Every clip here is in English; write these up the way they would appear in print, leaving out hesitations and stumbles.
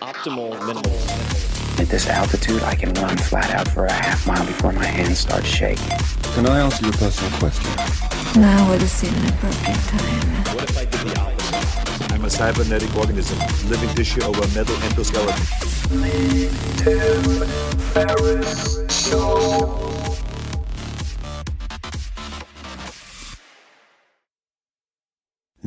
Optimal minimal. At this altitude, I can run flat out for a half mile before my hands start shaking. Can I ask you a personal question? Now would seem an appropriate time. What if I did the opposite? I'm a cybernetic organism, living tissue over a metal endoskeleton. Tim Ferriss Show.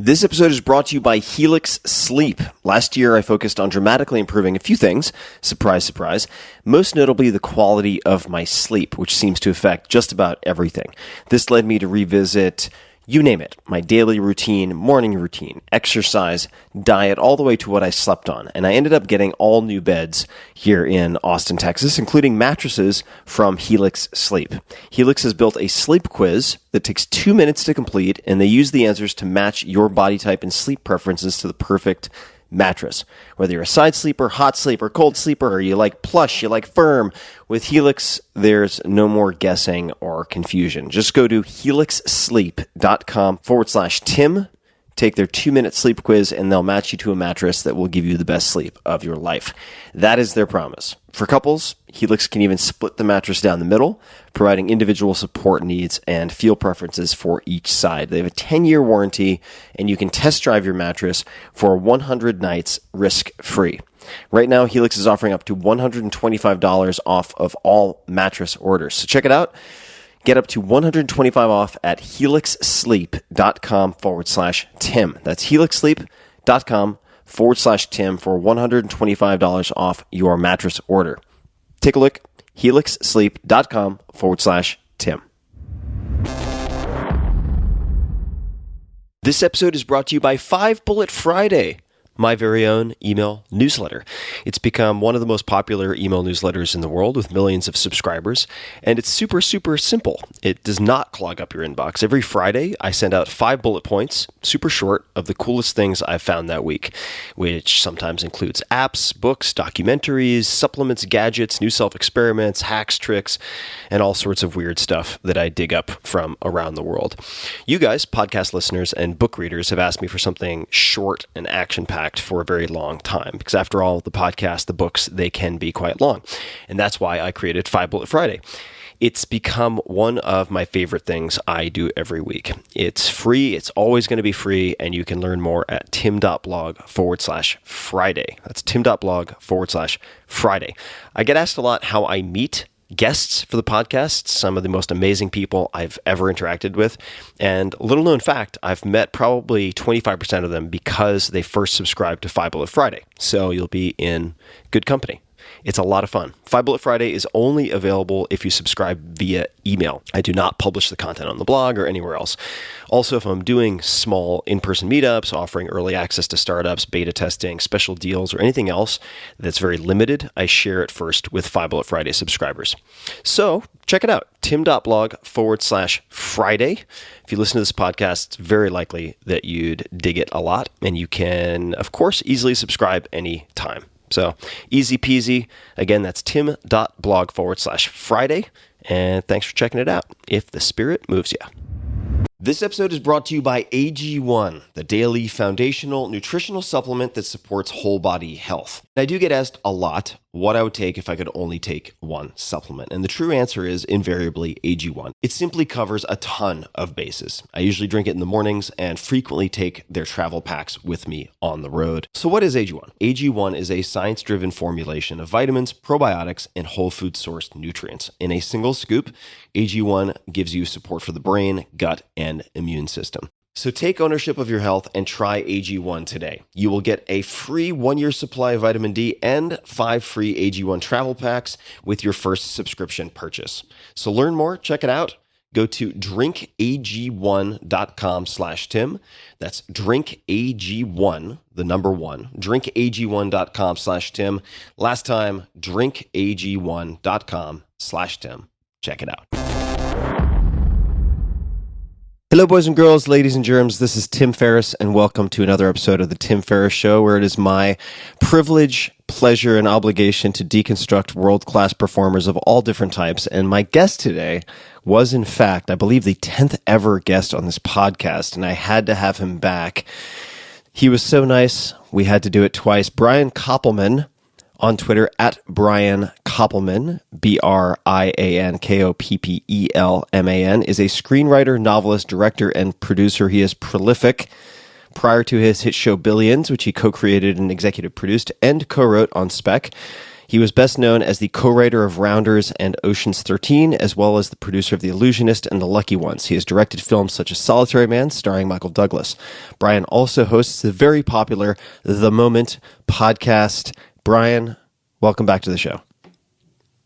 This episode is brought to you by Helix Sleep. Last year, I focused on dramatically improving a few things. Surprise, surprise. Most notably, the quality of my sleep, which seems to affect just about everything. This led me to revisit, you name it, my daily routine, morning routine, exercise, diet, all the way to what I slept on. And I ended up getting all new beds here in Austin, Texas, including mattresses from Helix Sleep. Helix has built a sleep quiz that takes 2 minutes to complete, and they use the answers to match your body type and sleep preferences to the perfect mattress. Whether you're a side sleeper, hot sleeper, cold sleeper, or you like plush, you like firm, with Helix, there's no more guessing or confusion. Just go to helixsleep.com/Tim, take their 2-minute sleep quiz, and they'll match you to a mattress that will give you the best sleep of your life. That is their promise. For couples, Helix can even split the mattress down the middle, providing individual support needs and feel preferences for each side. They have a 10-year warranty, and you can test drive your mattress for 100 nights risk-free. Right now, Helix is offering up to $125 off of all mattress orders. So check it out. Get up to $125 off at helixsleep.com/Tim. That's helixsleep.com/Tim for $125 off your mattress order. Take a look, helixsleep.com/Tim. This episode is brought to you by 5 Bullet Friday, my very own email newsletter. It's become one of the most popular email newsletters in the world with millions of subscribers, and it's super, super simple. It does not clog up your inbox. Every Friday, I send out 5 bullet points, super short, of the coolest things I've found that week, which sometimes includes apps, books, documentaries, supplements, gadgets, new self-experiments, hacks, tricks, and all sorts of weird stuff that I dig up from around the world. You guys, podcast listeners and book readers, have asked me for something short and action-packed for a very long time, because after all, the podcast, the books, they can be quite long. And that's why I created 5 Bullet Friday. It's become one of my favorite things I do every week. It's free. It's always going to be free. And you can learn more at tim.blog/Friday. That's tim.blog/Friday. I get asked a lot how I meet guests for the podcast, some of the most amazing people I've ever interacted with. And little known fact, I've met probably 25% of them because they first subscribed to 5 Bullet Friday. So you'll be in good company. It's a lot of fun. 5 Bullet Friday is only available if you subscribe via email. I do not publish the content on the blog or anywhere else. Also, if I'm doing small in-person meetups, offering early access to startups, beta testing, special deals, or anything else that's very limited, I share it first with 5 Bullet Friday subscribers. So check it out, tim.blog/Friday. If you listen to this podcast, it's very likely that you'd dig it a lot, and you can, of course, easily subscribe anytime. So easy peasy. Again, that's tim.blog/Friday. And thanks for checking it out, if the spirit moves you. This episode is brought to you by AG1, the daily foundational nutritional supplement that supports whole body health. I do get asked a lot what I would take if I could only take one supplement. And the true answer is invariably AG1. It simply covers a ton of bases. I usually drink it in the mornings and frequently take their travel packs with me on the road. So what is AG1? AG1 is a science-driven formulation of vitamins, probiotics, and whole food sourced nutrients. In a single scoop, AG1 gives you support for the brain, gut, and immune system. So take ownership of your health and try AG1 today. You will get a free 1-year supply of vitamin D and 5 free AG1 travel packs with your first subscription purchase. So learn more, check it out. Go to drinkag1.com/Tim. That's drinkag1, the number 1, drinkag1.com/Tim. Last time, drinkag1.com/Tim. Check it out. Hello, boys and girls, ladies and germs. This is Tim Ferriss, and welcome to another episode of The Tim Ferriss Show, where it is my privilege, pleasure, and obligation to deconstruct world-class performers of all different types. And my guest today was, in fact, I believe, the 10th ever guest on this podcast, and I had to have him back. He was so nice, we had to do it twice. Brian Koppelman, on Twitter at Brian Koppelman, BrianKoppelman, is a screenwriter, novelist, director, and producer. He is prolific. Prior to his hit show Billions, which he co-created and executive produced and co-wrote on spec, he was best known as the co-writer of Rounders and Ocean's 13, as well as the producer of The Illusionist and The Lucky Ones. He has directed films such as Solitary Man, starring Michael Douglas. Brian also hosts the very popular The Moment podcast. Brian, welcome back to the show.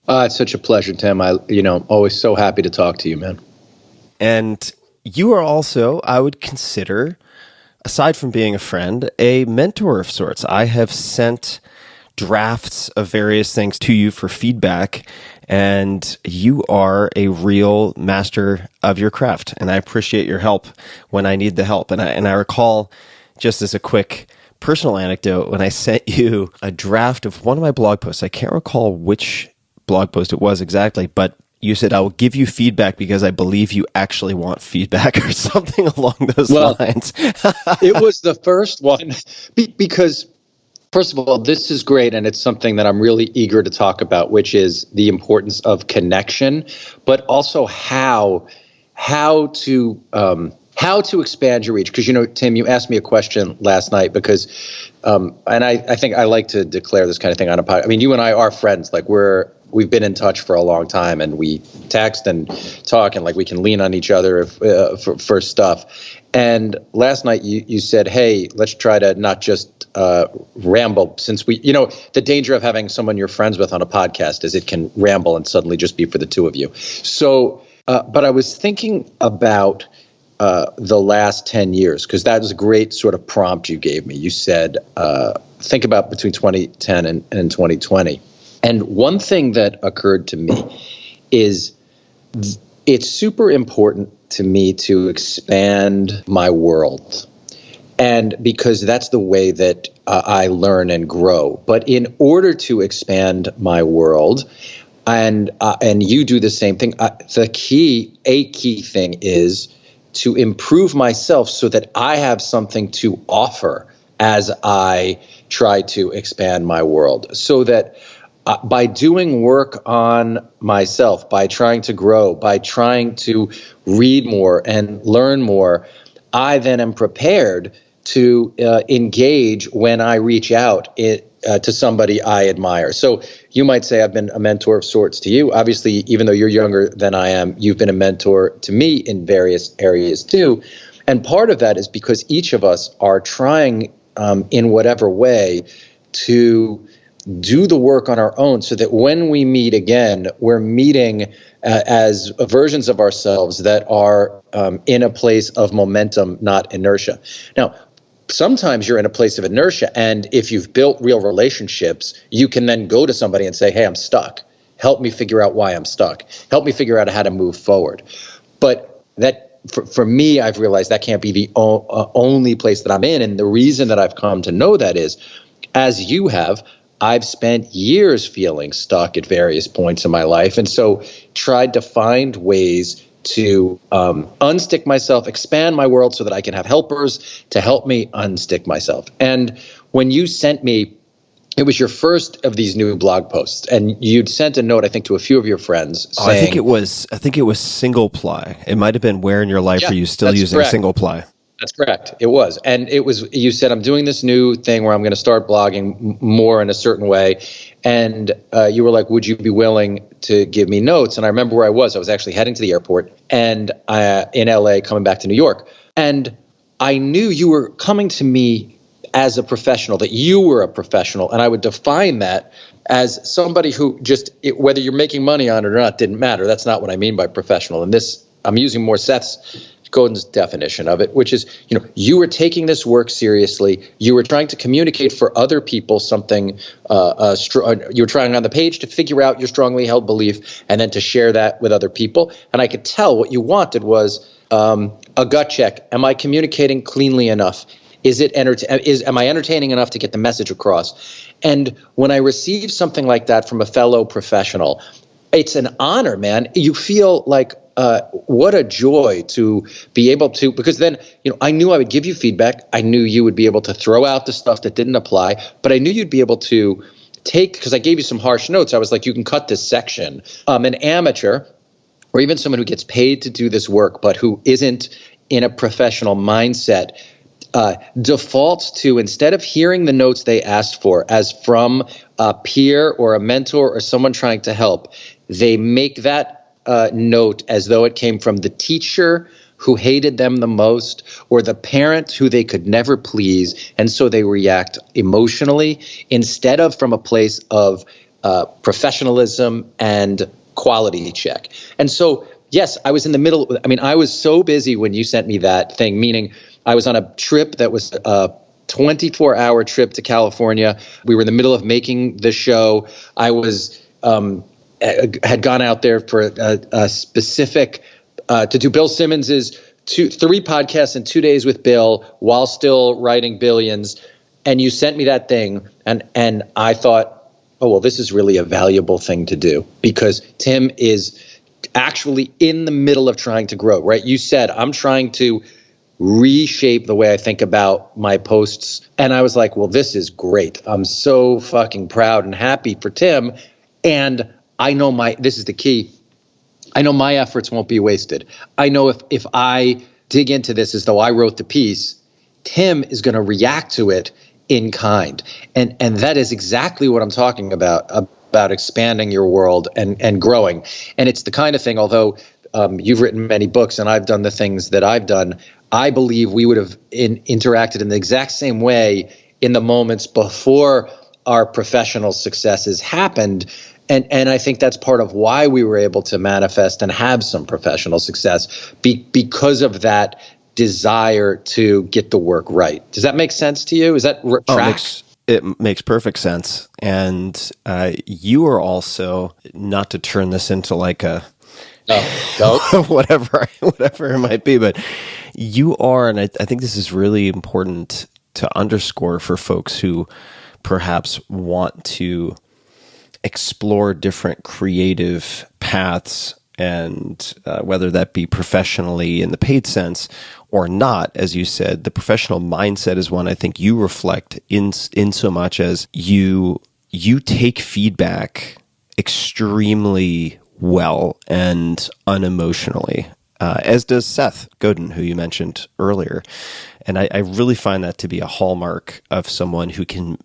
It's such a pleasure, Tim. Always so happy to talk to you, man. And you are also, I would consider, aside from being a friend, a mentor of sorts. I have sent drafts of various things to you for feedback, and you are a real master of your craft, and I appreciate your help when I need the help. And I recall, just as a quick personal anecdote, when I sent you a draft of one of my blog posts, I can't recall which blog post it was exactly, but you said, I will give you feedback because I believe you actually want feedback or something along those lines. It was the first one because, first of all, this is great, and it's something that I'm really eager to talk about, which is the importance of connection, but also how to expand your reach. Because, Tim, you asked me a question last night because, and I think I like to declare this kind of thing on a podcast. I mean, you and I are friends. Like we've been in touch for a long time, and we text and talk, and like we can lean on each other for stuff. And last night you said, hey, let's try to not just ramble, since the danger of having someone you're friends with on a podcast is it can ramble and suddenly just be for the two of you. So, but I was thinking about the last 10 years, because that was a great sort of prompt you gave me. You said, think about between 2010 and 2020. And one thing that occurred to me is it's super important to me to expand my world. And because that's the way that I learn and grow. But in order to expand my world, and you do the same thing, a key thing is to improve myself so that I have something to offer as I try to expand my world. So that by doing work on myself, by trying to grow, by trying to read more and learn more, I then am prepared to engage when I reach out to somebody I admire. So you might say I've been a mentor of sorts to you. Obviously, even though you're younger than I am, you've been a mentor to me in various areas too. And part of that is because each of us are trying in whatever way to do the work on our own so that when we meet again, we're meeting as versions of ourselves that are in a place of momentum, not inertia. Now, sometimes you're in a place of inertia, and if you've built real relationships, you can then go to somebody and say, hey, I'm stuck. Help me figure out why I'm stuck. Help me figure out how to move forward. But that, for me, I've realized that can't be the only place that I'm in. And the reason that I've come to know that is, as you have, I've spent years feeling stuck at various points in my life, and so tried to find ways to unstick myself, expand my world so that I can have helpers to help me unstick myself. And when you sent me, it was your first of these new blog posts, and you'd sent a note, I think, to a few of your friends saying, I think it was single ply. It might have been where in your life are you still using correct. Single ply? That's correct. It was. And it was, you said, I'm doing this new thing where I'm going to start blogging more in a certain way. And you were like, would you be willing to give me notes? And I remember where I was. I was actually heading to the airport and in LA, coming back to New York. And I knew you were coming to me as a professional, that you were a professional. And I would define that as somebody who just, whether you're making money on it or not, didn't matter. That's not what I mean by professional. And this, I'm using more Seth Godin's definition of it, which is, you were taking this work seriously. You were trying to communicate for other people something, you were trying on the page to figure out your strongly held belief and then to share that with other people. And I could tell what you wanted was a gut check. Am I communicating cleanly enough? Am I entertaining enough to get the message across? And when I receive something like that from a fellow professional, it's an honor, man. You feel like, what a joy to be able to, because then, I knew I would give you feedback. I knew you would be able to throw out the stuff that didn't apply, but I knew you'd be able to because I gave you some harsh notes. I was like, you can cut this section. An amateur, or even someone who gets paid to do this work, but who isn't in a professional mindset, defaults to, instead of hearing the notes they asked for as from a peer or a mentor or someone trying to help, they make that note as though it came from the teacher who hated them the most, or the parent who they could never please, and so they react emotionally instead of from a place of professionalism and quality check. And so, yes, I was in the middle. I mean, I was so busy when you sent me that thing, meaning I was on a trip that was a 24-hour trip to California. We were in the middle of making the show. I was had gone out there for a specific to do Bill Simmons's 3 podcasts in 2 days with Bill while still writing Billions. And you sent me that thing, and I thought, oh, well, this is really a valuable thing to do, because Tim is actually in the middle of trying to grow, right? You said, I'm trying to reshape the way I think about my posts. And I was like, well, this is great. I'm so fucking proud and happy for Tim. And I know this is the key. I know my efforts won't be wasted. I know if I dig into this as though I wrote the piece, Tim is going to react to it in kind. And that is exactly what I'm talking about expanding your world and growing. And it's the kind of thing, although you've written many books and I've done the things that I've done, I believe we would have interacted in the exact same way in the moments before our professional successes happened. And I think that's part of why we were able to manifest and have some professional success because of that desire to get the work right. Does that make sense to you? Is that track? It makes perfect sense. And you are also, not to turn this into like a whatever it might be, but you are, and I think this is really important to underscore for folks who perhaps want to explore different creative paths, and whether that be professionally in the paid sense or not. As you said, the professional mindset is one I think you reflect in so much as you take feedback extremely well and unemotionally, as does Seth Godin, who you mentioned earlier. And I really find that to be a hallmark of someone who can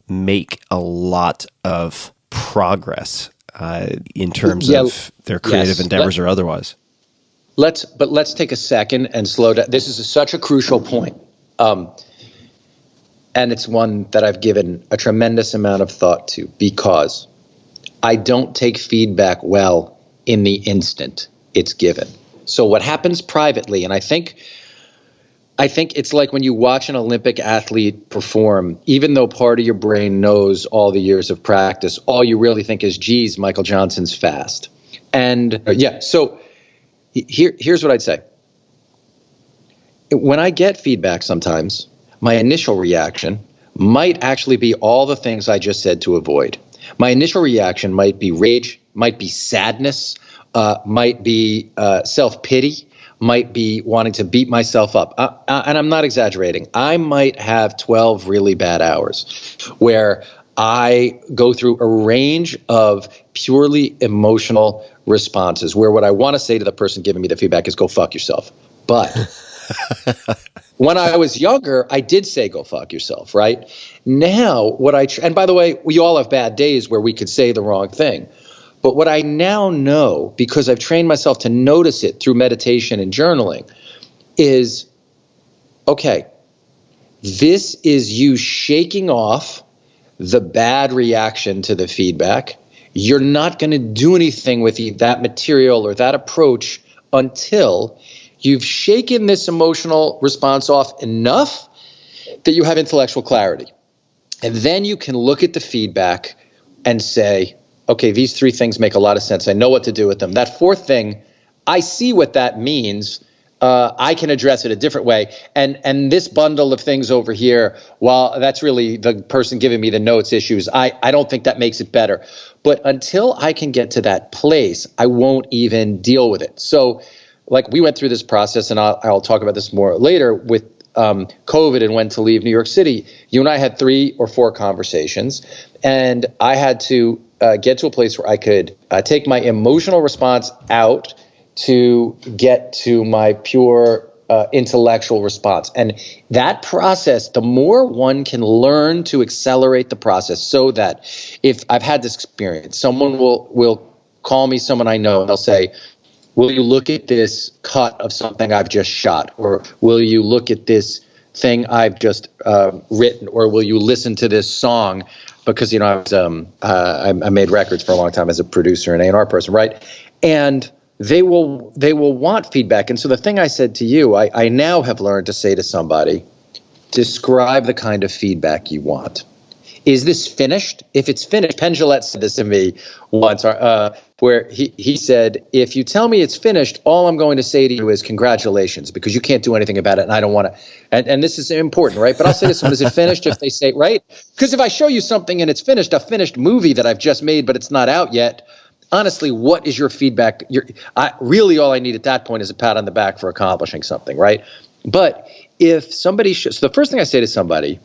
make a lot of progress in terms of their creative endeavors or otherwise. Let's take a second and slow down. This is such a crucial point. And it's one that I've given a tremendous amount of thought to, because I don't take feedback well in the instant it's given. So what happens privately, and I think it's like when you watch an Olympic athlete perform, even though part of your brain knows all the years of practice, all you really think is, geez, Michael Johnson's fast. And so here's what I'd say. When I get feedback sometimes, my initial reaction might actually be all the things I just said to avoid. My initial reaction might be rage, might be sadness, might be self-pity, might be wanting to beat myself up. And I'm not exaggerating. I might have 12 really bad hours where I go through a range of purely emotional responses where what I want to say to the person giving me the feedback is, go fuck yourself. But when I was younger, I did say, go fuck yourself, right? Now, and by the way, we all have bad days where we could say the wrong thing. But what I now know, because I've trained myself to notice it through meditation and journaling, is, okay, this is you shaking off the bad reaction to the feedback. You're not going to do anything with that material or that approach until you've shaken this emotional response off enough that you have intellectual clarity. And then you can look at the feedback and say, okay, these 3 things make a lot of sense. I know what to do with them. That 4th thing, I see what that means. I can address it a different way. And this bundle of things over here, while that's really the person giving me the notes issues, I don't think that makes it better. But until I can get to that place, I won't even deal with it. So like we went through this process, and I'll talk about this more later with COVID and went to leave New York City, you and I had 3 or 4 conversations, and I had to get to a place where I could take my emotional response out to get to my pure intellectual response. And that process, the more one can learn to accelerate the process, so that if I've had this experience, someone will call me, someone I know, and they'll say, will you look at this cut of something I've just shot? Or will you look at this thing I've just written? Or will you listen to this song? Because, you know, I made records for a long time as a producer and A&R person, right? And they will want feedback. And so the thing I said to you, I now have learned to say to somebody, describe the kind of feedback you want. Is this finished? If it's finished, Penn Jillette said this to me once, where he said, if you tell me it's finished, all I'm going to say to you is congratulations, because you can't do anything about it, and I don't want to. And this is important, right? But I'll say to someone, is it finished? If they say, right? Because if I show you something and it's finished, a finished movie that I've just made, but it's not out yet, honestly, what is your feedback? Really, all I need at that point is a pat on the back for accomplishing something, right? But if somebody so the first thing I say to somebody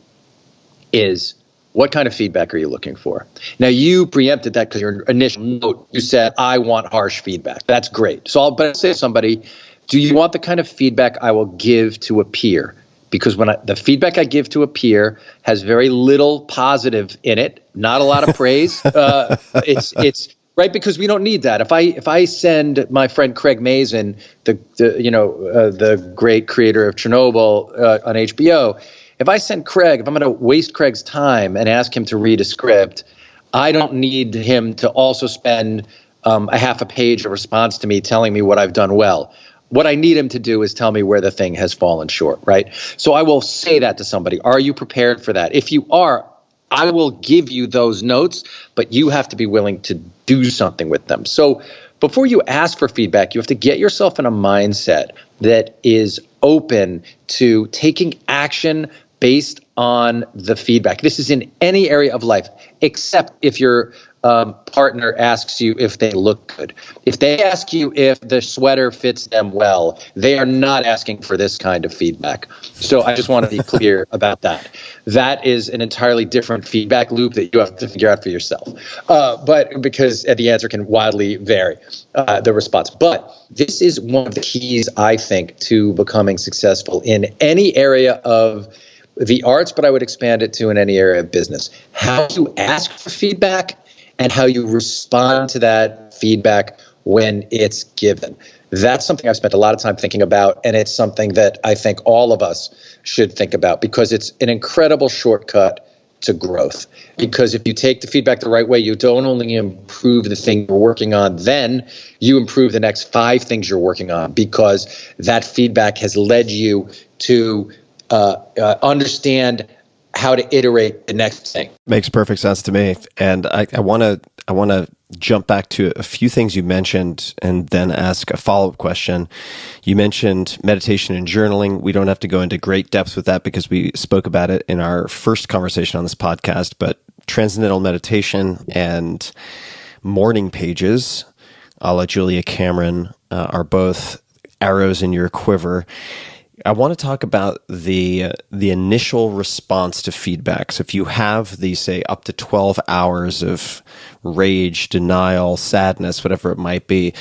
is, what kind of feedback are you looking for? Now, you preempted that because your initial note, you said, I want harsh feedback. That's great. So I'll say to somebody, do you want the kind of feedback I will give to a peer? Because the feedback I give to a peer has very little positive in it, not a lot of praise. It's right, because we don't need that. If I send my friend Craig Mazin, the great creator of Chernobyl on HBO, if I send Craig, if I'm going to waste Craig's time and ask him to read a script, I don't need him to also spend a half a page of response to me telling me what I've done well. What I need him to do is tell me where the thing has fallen short, right? So I will say that to somebody. Are you prepared for that? If you are, I will give you those notes, but you have to be willing to do something with them. So before you ask for feedback, you have to get yourself in a mindset that is open to taking action based on the feedback. This is in any area of life, except if your partner asks you if they look good. If they ask you if the sweater fits them well, they are not asking for this kind of feedback. So I just want to be clear about that. That is an entirely different feedback loop that you have to figure out for yourself. But because the answer can wildly vary, the response. But this is one of the keys, I think, to becoming successful in any area of the arts, but I would expand it to in any area of business. How you ask for feedback and how you respond to that feedback when it's given. That's something I've spent a lot of time thinking about, and it's something that I think all of us should think about, because it's an incredible shortcut to growth. Because if you take the feedback the right way, you don't only improve the thing you're working on, then you improve the next 5 things you're working on, because that feedback has led you to understand how to iterate the next thing. Makes perfect sense to me. And I want to jump back to a few things you mentioned and then ask a follow-up question. You mentioned meditation and journaling. We don't have to go into great depth with that because we spoke about it in our first conversation on this podcast, but transcendental meditation and morning pages, a la Julia Cameron, are both arrows in your quiver. I want to talk about the initial response to feedback. So if you have these, say, up to 12 hours of rage, denial, sadness, whatever it might be,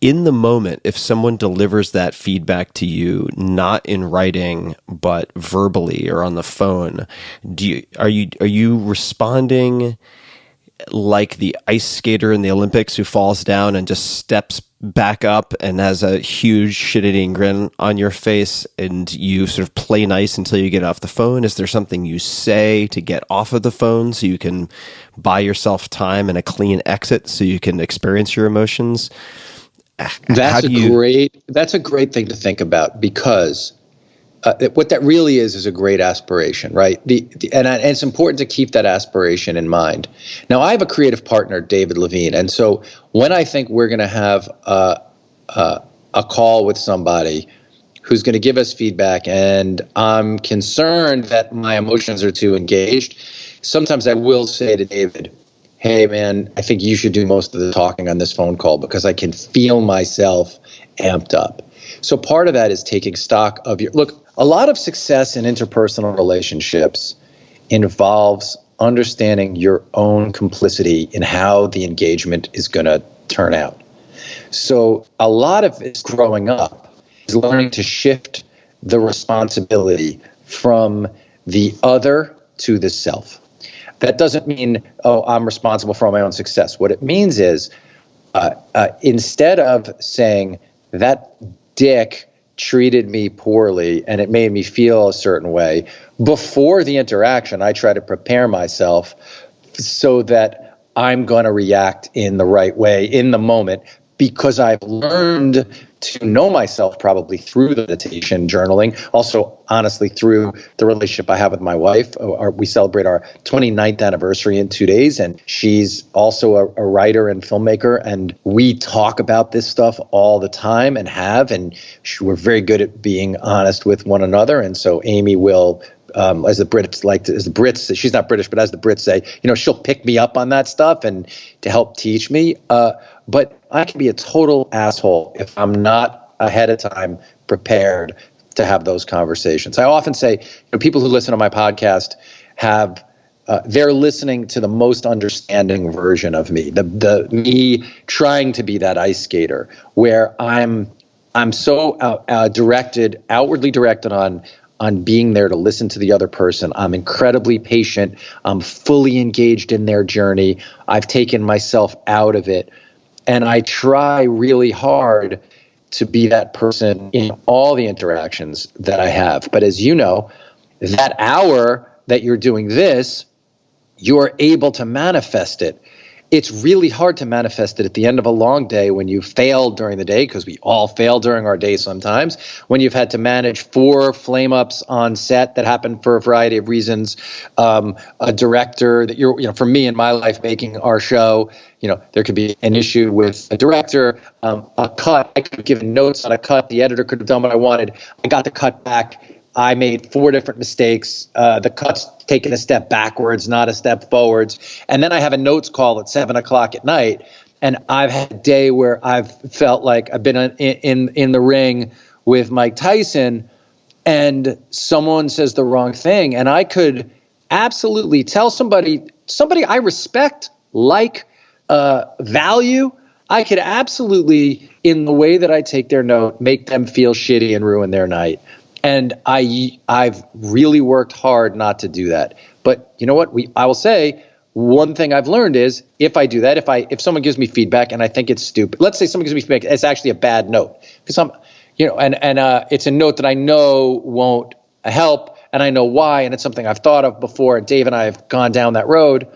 in the moment, if someone delivers that feedback to you, not in writing, but verbally or on the phone, are you responding like the ice skater in the Olympics who falls down and just steps back up and has a huge shit-eating grin on your face, and you sort of play nice until you get off the phone? Is there something you say to get off of the phone so you can buy yourself time and a clean exit so you can experience your emotions? That's a great thing to think about, because what that really is a great aspiration, right? And it's important to keep that aspiration in mind. Now, I have a creative partner, David Levine, and so when I think we're going to have a call with somebody who's going to give us feedback, and I'm concerned that my emotions are too engaged, sometimes I will say to David, hey, man, I think you should do most of the talking on this phone call because I can feel myself amped up. So part of that is taking stock of look, A lot of success in interpersonal relationships involves understanding your own complicity in how the engagement is going to turn out. So a lot of it's growing up is learning to shift the responsibility from the other to the self. That doesn't mean, oh, I'm responsible for my own success. What it means is instead of saying that dick treated me poorly and it made me feel a certain way, before the interaction, I try to prepare myself so that I'm going to react in the right way in the moment, because I've learned to know myself probably through the meditation, journaling, also honestly through the relationship I have with my wife. We celebrate our 29th anniversary in 2 days, and she's also a writer and filmmaker, and we talk about this stuff all the time and we're very good at being honest with one another. And so Amy will, as the Brits, she's not British, but as the Brits say, she'll pick me up on that stuff and to help teach me. But I can be a total asshole if I'm not ahead of time prepared to have those conversations. I often say, people who listen to my podcast they're listening to the most understanding version of me, the me trying to be that ice skater, where I'm so outwardly directed on being there to listen to the other person. I'm incredibly patient. I'm fully engaged in their journey. I've taken myself out of it. And I try really hard to be that person in all the interactions that I have. But as you know, that hour that you're doing this, you're able to manifest it. It's really hard to manifest it at the end of a long day when you failed during the day, because we all fail during our day sometimes, when you've had to manage 4 flame-ups on set that happen for a variety of reasons, a director that for me in my life making our show, there could be an issue with a director, a cut. I could have given notes on a cut. The editor could have done what I wanted. I got the cut back. I made 4 different mistakes. The cut's taken a step backwards, not a step forwards. And then I have a notes call at 7:00 at night. And I've had a day where I've felt like I've been in the ring with Mike Tyson, and someone says the wrong thing. And I could absolutely tell somebody I respect, value, I could absolutely, in the way that I take their note, make them feel shitty and ruin their night. And I've really worked hard not to do that. But you know what? I will say one thing I've learned is if I do that, if someone gives me feedback and I think it's stupid, let's say someone gives me feedback, it's actually a bad note, because it's a note that I know won't help, and I know why, and it's something I've thought of before. And Dave and I have gone down that road.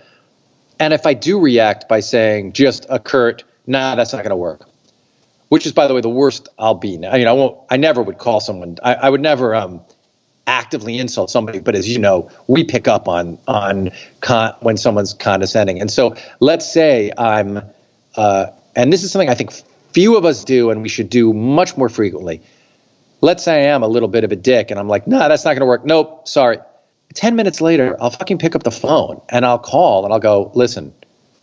And if I do react by saying just a curt, nah, that's not going to work, which is, by the way, the worst I'll be. I never would call someone. I would never actively insult somebody. But as you know, we pick up on when someone's condescending. And so let's say I'm, and this is something I think few of us do, and we should do much more frequently. Let's say I am a little bit of a dick, and I'm like, nah, that's not going to work. Nope, sorry. 10 minutes later, I'll fucking pick up the phone and I'll call and I'll go, listen,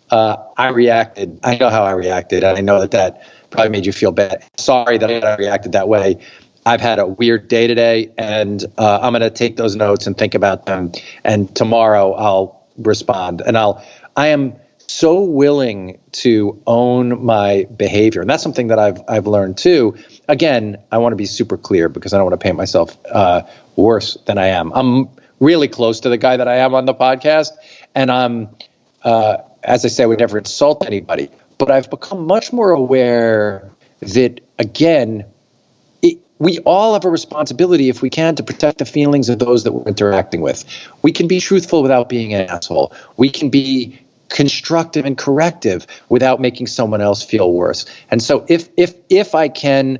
I reacted. I know how I reacted. And I know that probably made you feel bad. Sorry that I reacted that way. I've had a weird day today, and I'm going to take those notes and think about them. And tomorrow I'll respond. And I am so willing to own my behavior. And that's something that I've learned too. Again, I want to be super clear because I don't want to paint myself worse than I am. I'm really close to the guy that I am on the podcast. And I'm, as I say, I would never insult anybody. But I've become much more aware that, again, we all have a responsibility, if we can, to protect the feelings of those that we're interacting with. We can be truthful without being an asshole. We can be constructive and corrective without making someone else feel worse. And so if I can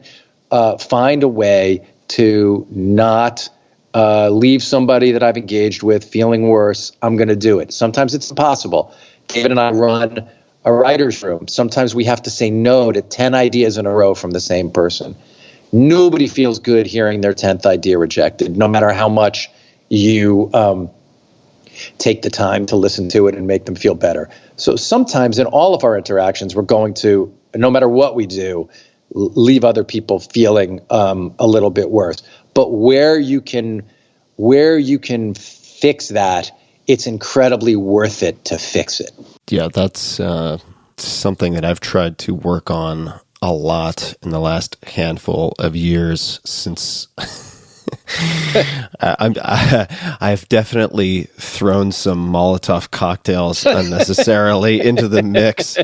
find a way to not leave somebody that I've engaged with feeling worse, I'm going to do it. Sometimes it's impossible. David and I run a writer's room. Sometimes we have to say no to 10 ideas in a row from the same person. Nobody feels good hearing their 10th idea rejected, no matter how much you take the time to listen to it and make them feel better. So sometimes in all of our interactions, we're going to, no matter what we do, leave other people feeling a little bit worse. But where you can fix that, it's incredibly worth it to fix it. Yeah, that's something that I've tried to work on a lot in the last handful of years since I've definitely thrown some Molotov cocktails unnecessarily into the mix.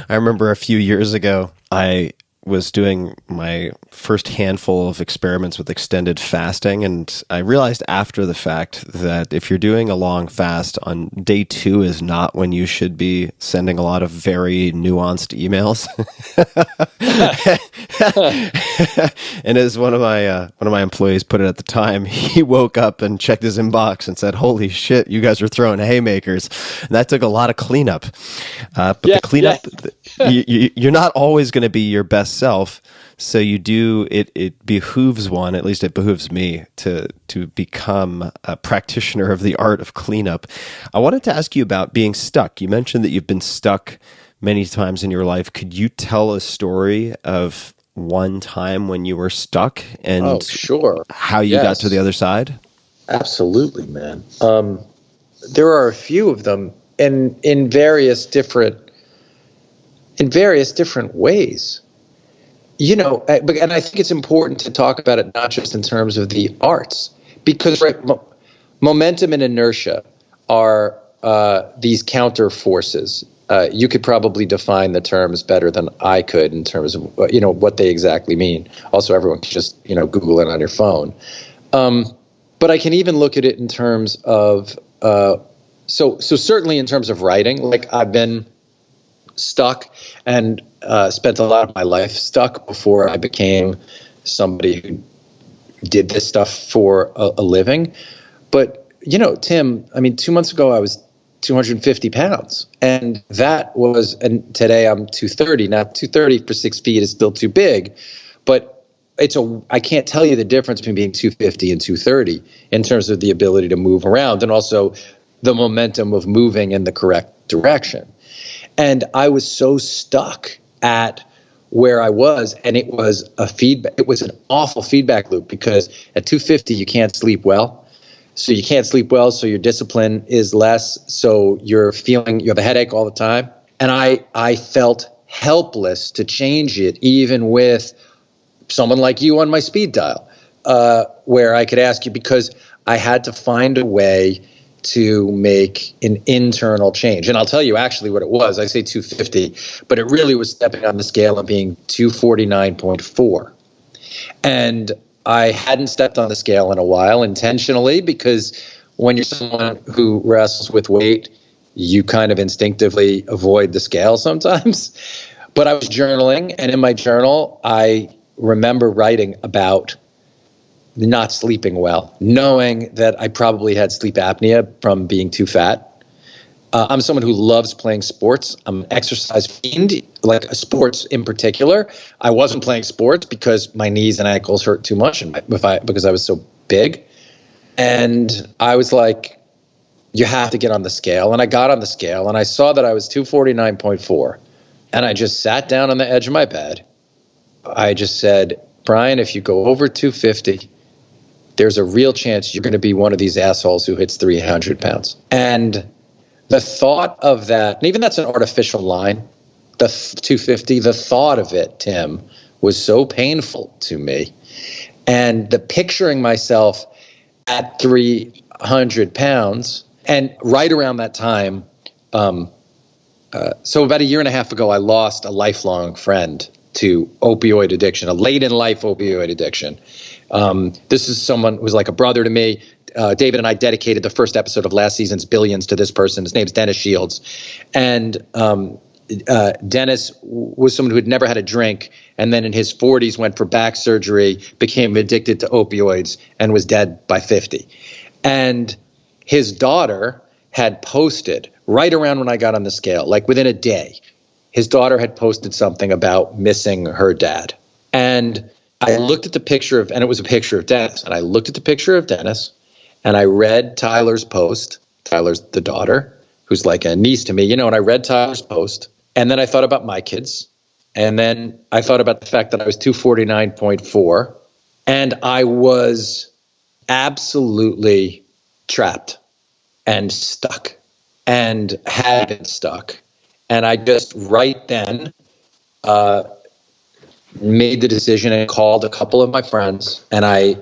I remember a few years ago, I was doing my first handful of experiments with extended fasting, and I realized after the fact that if you're doing a long fast, on day 2 is not when you should be sending a lot of very nuanced emails. And as one of my employees put it at the time, he woke up and checked his inbox and said, "Holy shit, you guys are throwing haymakers." And that took a lot of cleanup. But the cleanup, you're not always going to be your best self. So you do, it behooves one, at least it behooves me, to become a practitioner of the art of cleanup. I wanted to ask you about being stuck. You mentioned that you've been stuck many times in your life. Could you tell a story of one time when you were stuck and sure. How you got to the other side? Absolutely, man. There are a few of them in various different ways. And I think it's important to talk about it not just in terms of the arts, because momentum and inertia are these counter forces. You could probably define the terms better than I could in terms of what they exactly mean. Also, everyone can just Google it on your phone. But I can even look at it in terms of so certainly in terms of writing. Like, I've been stuck and spent a lot of my life stuck before I became somebody who did this stuff for a living. But, Tim, 2 months ago I was 250 pounds, and and today I'm 230. Now 230 for 6 feet is still too big, but I can't tell you the difference between being 250 and 230 in terms of the ability to move around and also the momentum of moving in the correct direction. And I was so stuck at where I was, and it was an awful feedback loop, because at 250 you can't sleep well. So you can't sleep well, so your discipline is less, so you have a headache all the time. And I felt helpless to change it, even with someone like you on my speed dial, where I could ask you, because I had to find a way to make an internal change. And I'll tell you actually what it was. I say 250, but it really was stepping on the scale and being 249.4. And I hadn't stepped on the scale in a while intentionally, because when you're someone who wrestles with weight, you kind of instinctively avoid the scale sometimes. But I was journaling, and in my journal, I remember writing about not sleeping well, knowing that I probably had sleep apnea from being too fat. I'm someone who loves playing sports. I'm an exercise fiend, like sports in particular. I wasn't playing sports because my knees and ankles hurt too much because I was so big. And I was like, you have to get on the scale. And I got on the scale, and I saw that I was 249.4. And I just sat down on the edge of my bed. I just said, Brian, if you go over 250, there's a real chance you're going to be one of these assholes who hits 300 pounds. And the thought of that, and even that's an artificial line, the 250, the thought of it, Tim, was so painful to me. And the picturing myself at 300 pounds, and right around that time, so about a year and a half ago, I lost a lifelong friend to opioid addiction, a late in life opioid addiction. This is someone who's like a brother to me. David and I dedicated the first episode of last season's Billions to this person. His name's Dennis Shields. And Dennis was someone who had never had a drink, and then in his 40s went for back surgery, became addicted to opioids, and was dead by 50. And his daughter had posted right around when I got on the scale, like within a day, his daughter had posted something about missing her dad. And I looked at the picture and it was a picture of Dennis. And I looked at the picture of Dennis, and I read Tyler's post. Tyler's the daughter, who's like a niece to me, and I read Tyler's post. And then I thought about my kids. And then I thought about the fact that I was 249.4. And I was absolutely trapped and stuck and had been stuck. And I just right then made the decision and called a couple of my friends, and I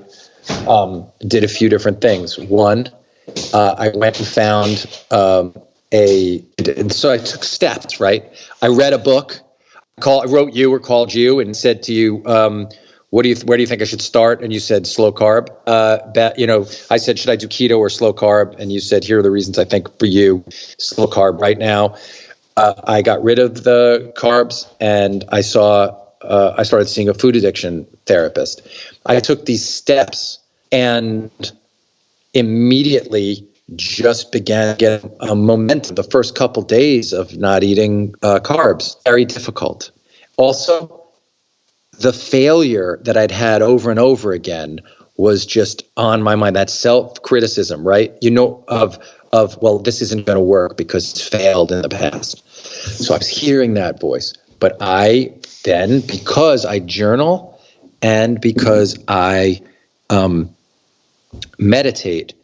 did a few different things. One, I went and found so I took steps, right? I read a book, I wrote you or called you and said to you, where do you think I should start? And you said slow carb. I said, should I do keto or slow carb? And you said, here are the reasons I think for you, slow carb right now. I got rid of the carbs, and I started seeing a food addiction therapist. I took these steps and immediately just began getting a momentum. The first couple days of not eating carbs, very difficult. Also, the failure that I'd had over and over again was just on my mind. That self-criticism, right? Well, this isn't going to work because it's failed in the past. So I was hearing that voice. But I then, because I journal and because I meditate,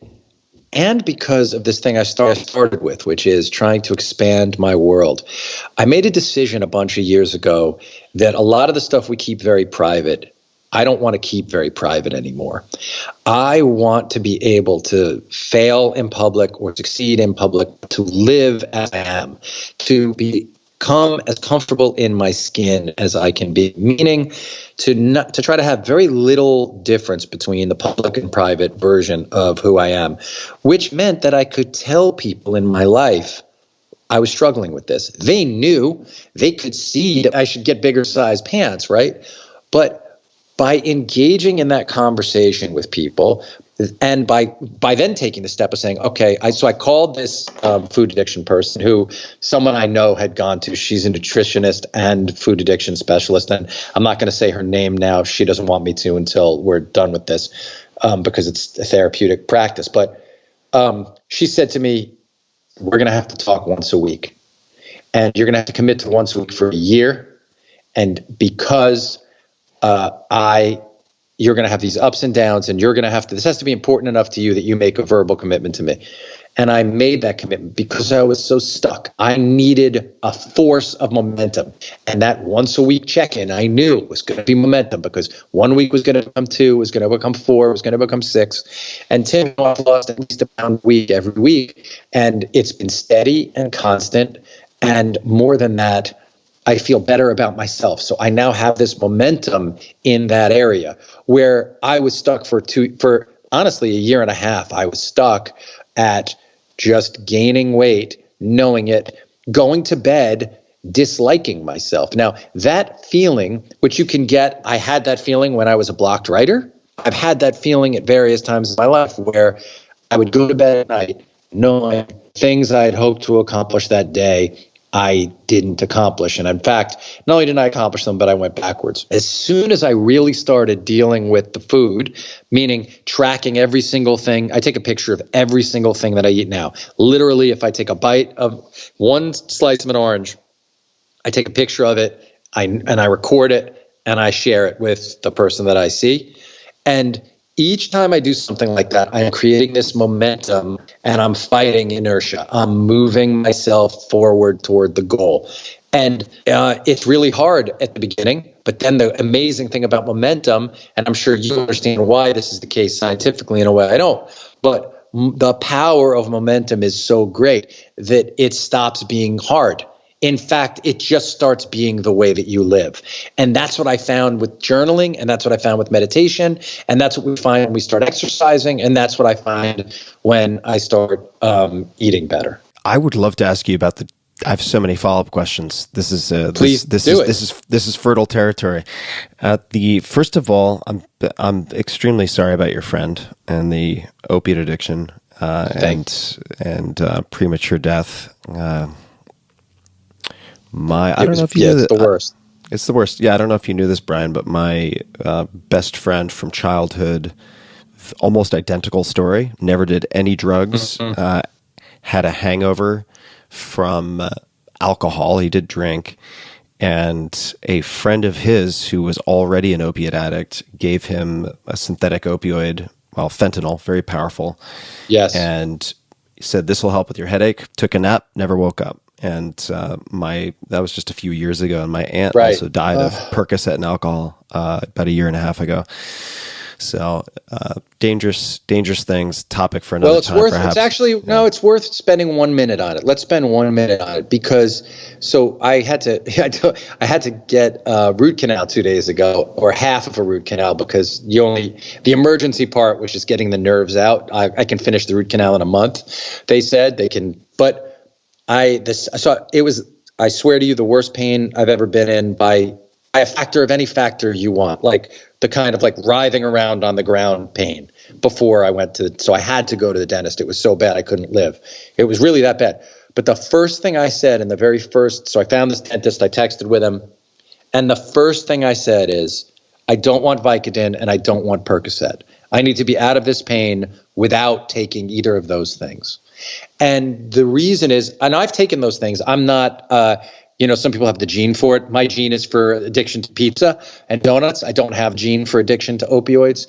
and because of this thing I started with, which is trying to expand my world, I made a decision a bunch of years ago that a lot of the stuff we keep very private, I don't want to keep very private anymore. I want to be able to fail in public or succeed in public, to live as I am, to become as comfortable in my skin as I can be, meaning to try to have very little difference between the public and private version of who I am, which meant that I could tell people in my life I was struggling with this. They knew, they could see that I should get bigger size pants, right? But by engaging in that conversation with people, and by then taking the step of saying, okay, so I called this food addiction person who someone I know had gone to. She's a nutritionist and food addiction specialist, and I'm not going to say her name now. She doesn't want me to until we're done with this because it's a therapeutic practice. But she said to me, we're going to have to talk once a week, and you're going to have to commit to once a week for a year, and because you're going to have these ups and downs, and you're going to have to, this has to be important enough to you that you make a verbal commitment to me. And I made that commitment because I was so stuck. I needed a force of momentum. And that once a week check-in, I knew it was going to be momentum, because 1 week was going to become 2, was going to become 4, was going to become 6. And Tim, I've lost at least a pound a week every week. And it's been steady and constant. And more than that, I feel better about myself. So I now have this momentum in that area where I was stuck for honestly a year and a half. I was stuck at just gaining weight, knowing it, going to bed, disliking myself. Now, that feeling, which you can get, I had that feeling when I was a blocked writer. I've had that feeling at various times in my life where I would go to bed at night knowing things I had hoped to accomplish that day I didn't accomplish. And in fact, not only didn't I accomplish them, but I went backwards. As soon as I really started dealing with the food, meaning tracking every single thing, I take a picture of every single thing that I eat now. Literally, if I take a bite of one slice of an orange, I take a picture of it, and I record it, and I share it with the person that I see. And each time I do something like that, I am creating this momentum, and I'm fighting inertia. I'm moving myself forward toward the goal. And it's really hard at the beginning, but then the amazing thing about momentum, and I'm sure you understand why this is the case scientifically in a way I don't, but the power of momentum is so great that it stops being hard. In fact, it just starts being the way that you live. And that's what I found with journaling, and that's what I found with meditation, and that's what we find when we start exercising, and that's what I find when I start eating better. I would love to ask you about I have so many follow-up questions. This is this is fertile territory. First of all, I'm extremely sorry about your friend and the opiate addiction and premature death. I don't know if you knew it's the worst. It's the worst. Yeah, I don't know if you knew this, Brian, but my best friend from childhood, almost identical story, never did any drugs, had a hangover from alcohol. He did drink, And a friend of his who was already an opiate addict gave him a synthetic opioid, fentanyl, very powerful. Yes. And he said, this will help with your headache. Took a nap, never woke up. And that was just a few years ago. And my aunt also died of Percocet and alcohol about a year and a half ago. So dangerous things. Topic for another time. Perhaps. It's worth spending 1 minute on it. Let's spend 1 minute on it because I had to get a root canal 2 days ago, or half of a root canal, because the emergency part was just getting the nerves out. I can finish the root canal in a month. They said they can, but I swear to you, the worst pain I've ever been in by a factor of any factor you want, like the kind of like writhing around on the ground pain before I went so I had to go to the dentist. It was so bad I couldn't live. It was really that bad. But the first thing I said so I found this dentist, I texted with him, and the first thing I said is, I don't want Vicodin and I don't want Percocet. I need to be out of this pain without taking either of those things. And the reason is, and I've taken those things, I'm not, some people have the gene for it. My gene is for addiction to pizza and donuts. I don't have gene for addiction to opioids,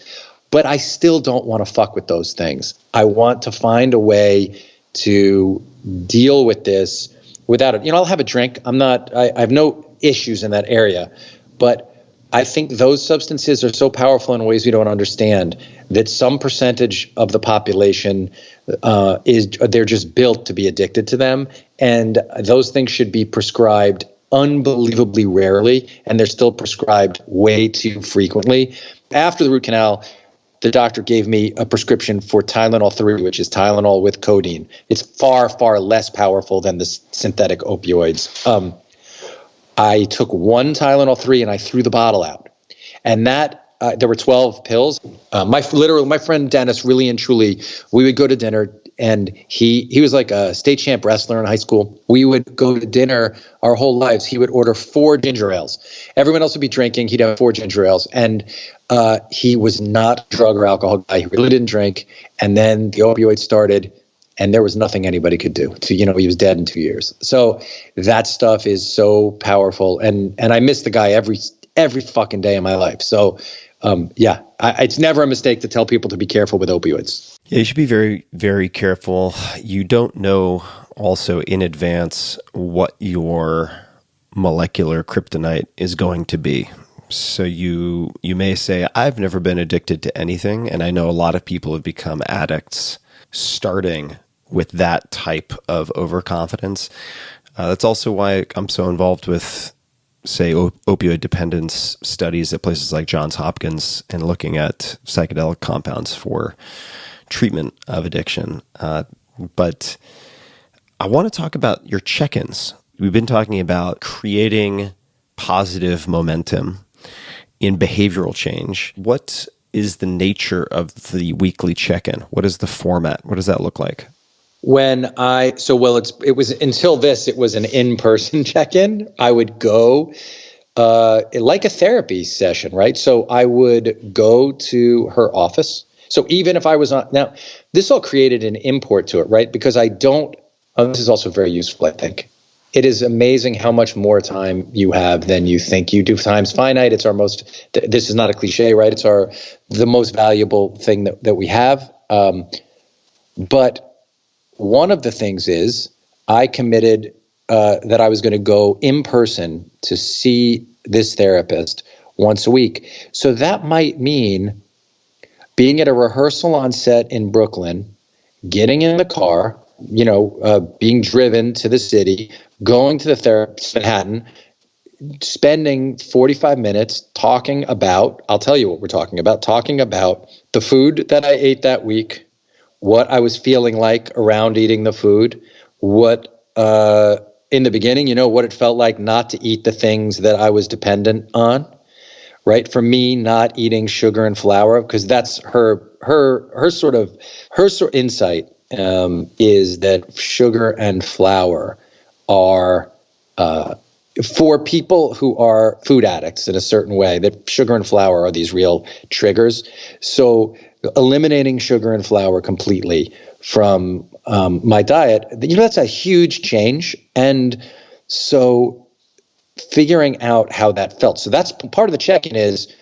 but I still don't want to fuck with those things. I want to find a way to deal with this without it. I'll have a drink. I have no issues in that area, but I think those substances are so powerful in ways we don't understand that some percentage of the population they're just built to be addicted to them. And those things should be prescribed unbelievably rarely, and they're still prescribed way too frequently. After the root canal, the doctor gave me a prescription for Tylenol 3, which is Tylenol with codeine. It's far, far less powerful than the synthetic opioids. I took one Tylenol 3 and I threw the bottle out. And that there were 12 pills. My friend Dennis, really and truly, we would go to dinner, and he was like a state champ wrestler in high school. We would go to dinner our whole lives. He would order 4 ginger ales. Everyone else would be drinking. He'd have 4 ginger ales. And he was not a drug or alcohol guy. He really didn't drink. And then the opioids started, and there was nothing anybody could do. He was dead in 2 years. So that stuff is so powerful. And I miss the guy every fucking day of my life. So it's never a mistake to tell people to be careful with opioids. Yeah, you should be very, very careful. You don't know also in advance what your molecular kryptonite is going to be. So you may say, I've never been addicted to anything. And I know a lot of people have become addicts starting with that type of overconfidence. That's also why I'm so involved with, say, opioid dependence studies at places like Johns Hopkins and looking at psychedelic compounds for treatment of addiction. But I want to talk about your check-ins. We've been talking about creating positive momentum in behavioral change. What is the nature of the weekly check-in? What is the format? What does that look like? It was until this, it was an in-person check-in. I would go like a therapy session, right? So I would go to her office. So even if I was now this all created an import to it, right? Because this is also very useful, I think. It is amazing how much more time you have than you think you do. Time's finite. It's this is not a cliche, right? It's the most valuable thing that we have. But one of the things is I committed that I was going to go in person to see this therapist once a week. So that might mean being at a rehearsal on set in Brooklyn, getting in the car, being driven to the city, going to the therapist in Manhattan, spending 45 minutes talking about, I'll tell you what we're talking about the food that I ate that week, what I was feeling like around eating the food, what in the beginning, what it felt like not to eat the things that I was dependent on, right? For me, not eating sugar and flour, because that's her sort of insight is that sugar and flour are for people who are food addicts in a certain way, that sugar and flour are these real triggers. So eliminating sugar and flour completely from my diet, that's a huge change. And so figuring out how that felt. So that's part of the check-in is,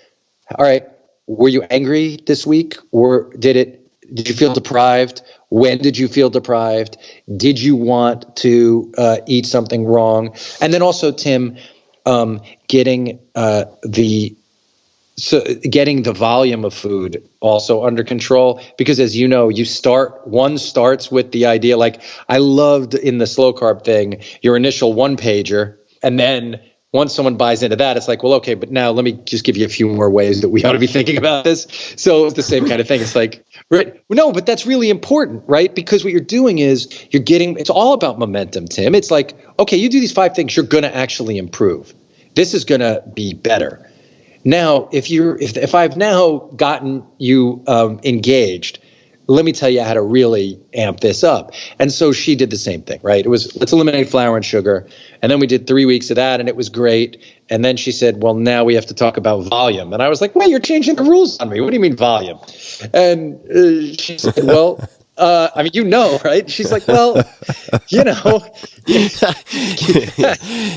all right, were you angry this week, or did you feel deprived? When did you feel deprived? Did you want to eat something wrong? And then also, Tim, getting the volume of food also under control, because as you know, one starts with the idea, like I loved in the slow carb thing, your initial one pager, and then once someone buys into that, it's like, well, okay, but now let me just give you a few more ways that we ought to be thinking about this. So it's the same kind of thing. It's like, right? No, but that's really important, right? Because what you're doing is it's all about momentum, Tim. It's like, okay, you do these 5 things, you're going to actually improve. This is going to be better. Now, if I've now gotten you engaged, let me tell you how to really amp this up. And so she did the same thing, right? It was, let's eliminate flour and sugar. And then we did 3 weeks of that, and it was great. And then she said, well, now we have to talk about volume. And I was like, wait, you're changing the rules on me. What do you mean volume? And she said, well, I mean, you know, right? She's like, well, you know.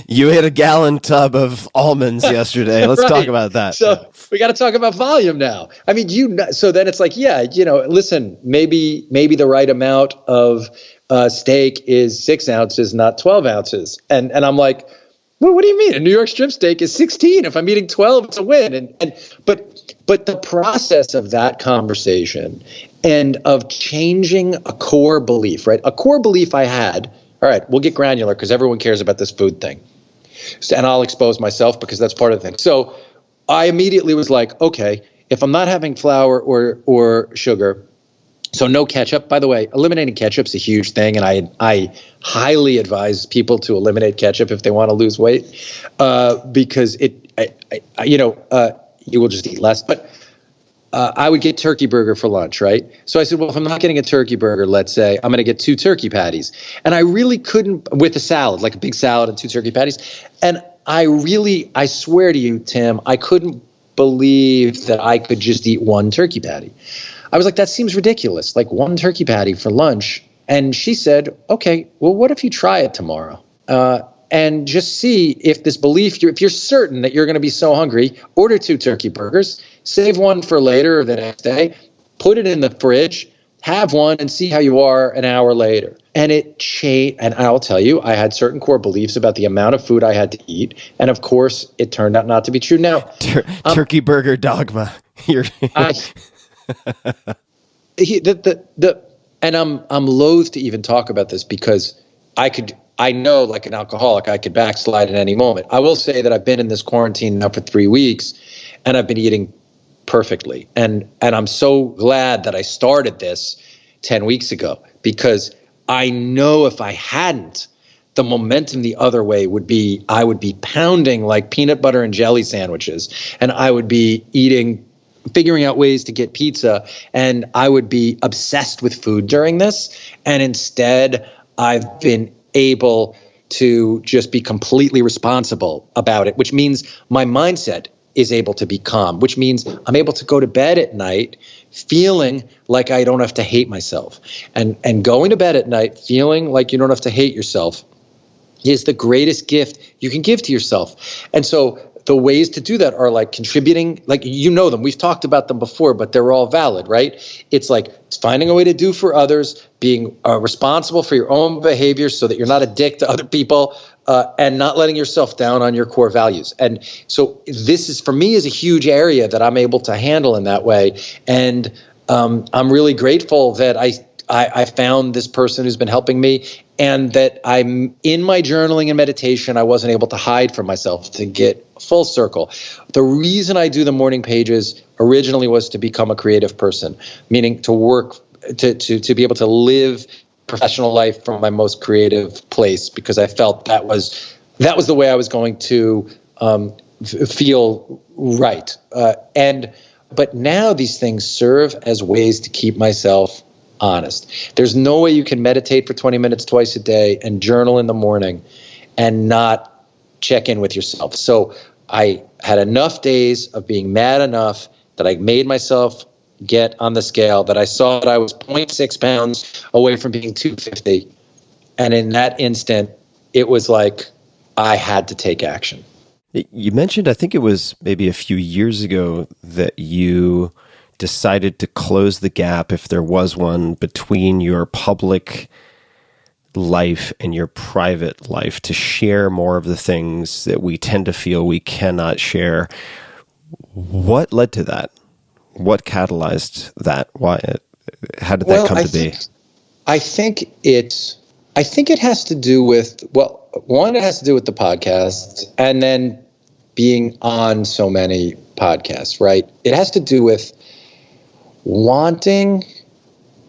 You hit a gallon tub of almonds yesterday. Let's talk about that. So we got to talk about volume now. I mean, so then it's like, yeah, listen, maybe the right amount of steak is 6 ounces, not 12 ounces. And I'm like, well, what do you mean? A New York strip steak is 16. If I'm eating 12, it's a win. But the process of that conversation and of changing a core belief, right? A core belief I had, all right, we'll get granular because everyone cares about this food thing. And I'll expose myself because that's part of the thing. So I immediately was like, okay, if I'm not having flour or sugar, so no ketchup. By the way, eliminating ketchup's a huge thing, and I highly advise people to eliminate ketchup if they want to lose weight, because you will just eat less. But I would get turkey burger for lunch, right? So I said, well, if I'm not getting a turkey burger, let's say, I'm going to get 2 turkey patties. And I really couldn't, with a salad, like a big salad and 2 turkey patties. And I swear to you, Tim, I couldn't believe that I could just eat 1 turkey patty. I was like, that seems ridiculous, like 1 turkey patty for lunch. And she said, okay, well, what if you try it tomorrow? And just see if this belief, if you're certain that you're going to be so hungry, order 2 turkey burgers, save 1 for later or the next day, put it in the fridge, have 1, and see how you are an hour later. And it changed. And I'll tell you, I had certain core beliefs about the amount of food I had to eat. And of course, it turned out not to be true. Now, turkey burger dogma. And I'm loath to even talk about this because I know, like an alcoholic, I could backslide at any moment. I will say that I've been in this quarantine now for 3 weeks, and I've been eating perfectly. And I'm so glad that I started this 10 weeks ago, because I know if I hadn't, the momentum the other way would be, I would be pounding like peanut butter and jelly sandwiches, and I would be figuring out ways to get pizza, and I would be obsessed with food during this. And instead, I've been able to just be completely responsible about it, which means my mindset is able to be calm, which means I'm able to go to bed at night feeling like I don't have to hate myself. And going to bed at night feeling like you don't have to hate yourself is the greatest gift you can give to yourself. And so the ways to do that are like contributing, like, you know them. We've talked about them before, but they're all valid, right? It's like finding a way to do for others, being responsible for your own behavior so that you're not a dick to other people, and not letting yourself down on your core values. And so this is, for me, is a huge area that I'm able to handle in that way. And I'm really grateful that I found this person who's been helping me, and that I'm in my journaling and meditation, I wasn't able to hide from myself, to get full circle. The reason I do the morning pages originally was to become a creative person, meaning to work, to be able to live professional life from my most creative place, because I felt that was the way I was going to feel right. But now these things serve as ways to keep myself honest. There's no way you can meditate for 20 minutes twice a day and journal in the morning and not check in with yourself. So I had enough days of being mad enough that I made myself get on the scale, that I saw that I was 0.6 pounds away from being 250. And in that instant, it was like, I had to take action. You mentioned, I think it was maybe a few years ago, that you decided to close the gap, if there was one, between your public life and your private life, to share more of the things that we tend to feel we cannot share. What led to that? What catalyzed that? Why? How did that come to be? I think it has to do with, well, one, it has to do with the podcast, and then being on so many podcasts, right? It has to do with wanting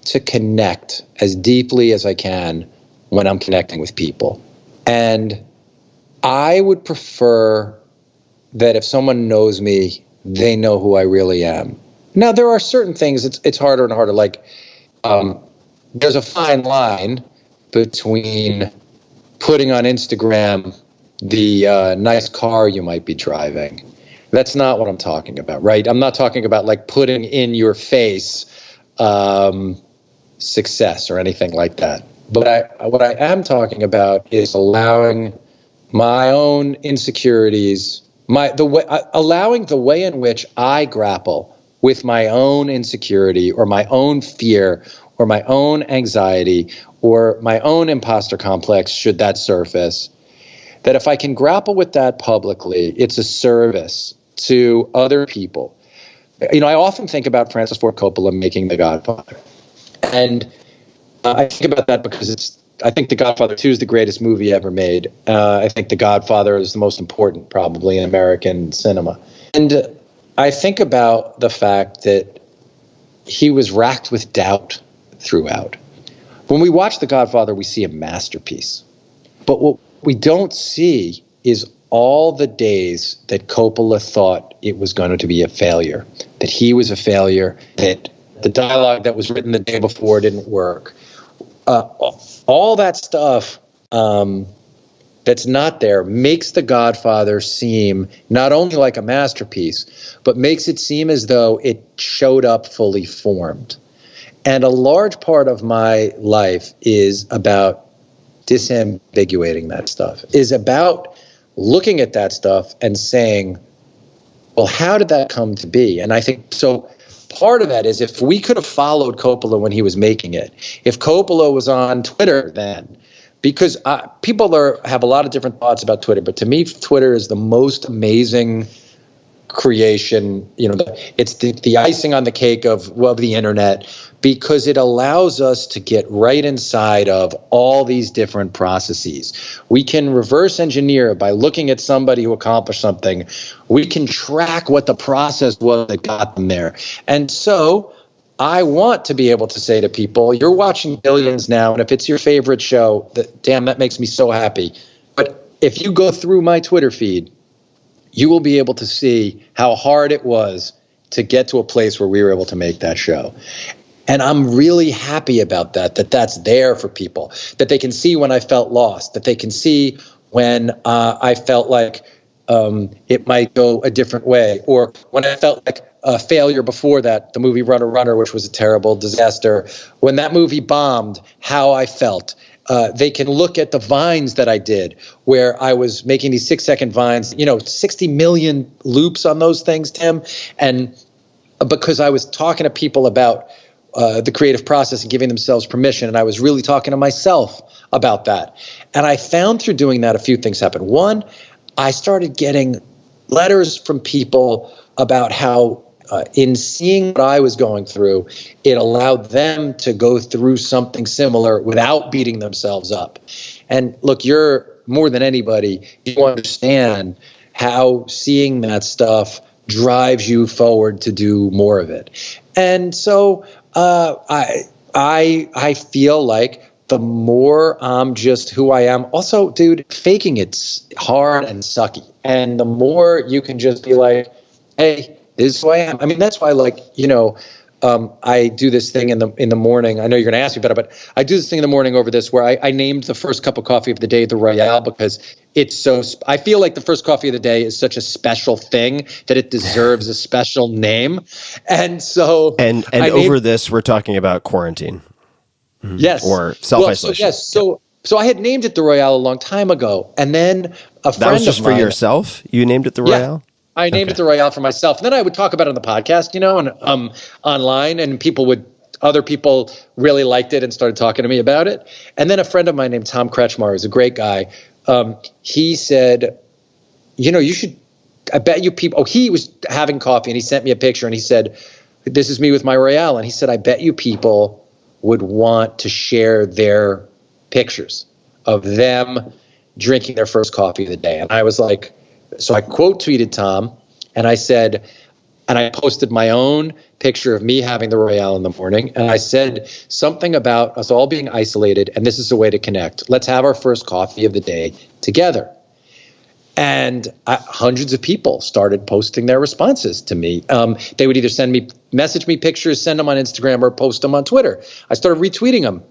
to connect as deeply as I can when I'm connecting with people. And I would prefer that if someone knows me, they know who I really am. Now, there are certain things, it's harder and harder. Like, there's a fine line between putting on Instagram the nice car you might be driving. That's not what I'm talking about, right? I'm not talking about like putting in your face success or anything like that. But what I am talking about is allowing my own insecurities, allowing the way in which I grapple with my own insecurity or my own fear or my own anxiety or my own imposter complex, should that surface, that if I can grapple with that publicly, it's a service to other people. You know, I often think about Francis Ford Coppola making The Godfather. And I think about that because I think The Godfather 2 is the greatest movie ever made. I think The Godfather is the most important, probably, in American cinema. And I think about the fact that he was racked with doubt throughout. When we watch The Godfather, we see a masterpiece. But what we don't see is all the days that Coppola thought it was going to be a failure, that he was a failure, that the dialogue that was written the day before didn't work. All that stuff that's not there makes The Godfather seem not only like a masterpiece, but makes it seem as though it showed up fully formed. And a large part of my life is about disambiguating that stuff, is about looking at that stuff and saying, well, how did that come to be? And I think so. Part of that is, if we could have followed Coppola when he was making it, if Coppola was on Twitter then, because people have a lot of different thoughts about Twitter, but to me, Twitter is the most amazing creation. You know, it's the icing on the cake of the internet, because it allows us to get right inside of all these different processes. We can reverse engineer by looking at somebody who accomplished something. We can track what the process was that got them there. And so I want to be able to say to people, you're watching Billions now, and if it's your favorite show, that makes me so happy. But if you go through my Twitter feed, you will be able to see how hard it was to get to a place where we were able to make that show. And I'm really happy about that's there for people, that they can see when I felt lost, that they can see when I felt like it might go a different way, or when I felt like a failure before that, the movie Runner, Runner, which was a terrible disaster. When that movie bombed, how I felt. They can look at the vines that I did, where I was making these 6-second vines, 60 million loops on those things, Tim. And because I was talking to people about the creative process and giving themselves permission, and I was really talking to myself about that. And I found through doing that a few things happen. One, I started getting letters from people about how in seeing what I was going through, it allowed them to go through something similar without beating themselves up. And look, you're more than anybody, you understand how seeing that stuff drives you forward to do more of it. And so I feel like the more I'm just who I am, also, dude, faking it's hard and sucky. And the more you can just be like, hey, this is who I am. I mean, that's why, I do this thing in the morning. I know you're going to ask me about it, but I do this thing in the morning over this where I named the first cup of coffee of the day the Royale, because it's so. I feel like the first coffee of the day is such a special thing that it deserves a special name, and so and over this, we're talking about quarantine, yes, or self-isolation. So I had named it the Royale a long time ago, and then a friend That was just of for mine, yourself? You named it the Yeah. Royale? I named it the Royale for myself. And then I would talk about it on the podcast, and online, and other people really liked it and started talking to me about it. And then a friend of mine named Tom Kretschmar, who's a great guy, he said, you should, I bet you people, he was having coffee and he sent me a picture and he said, this is me with my Royale. And he said, I bet you people would want to share their pictures of them drinking their first coffee of the day. And I was like, so I quote tweeted Tom and I said, and I posted my own picture of me having the Royale in the morning. And I said something about us all being isolated. And this is a way to connect. Let's have our first coffee of the day together. And hundreds of people started posting their responses to me. They would either message me pictures, send them on Instagram, or post them on Twitter. I started retweeting them.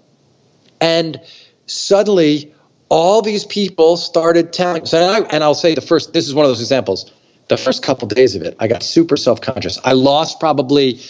And suddenly all these people started telling. And I'll say this is one of those examples. The first couple of days of it, I got super self-conscious. I lost probably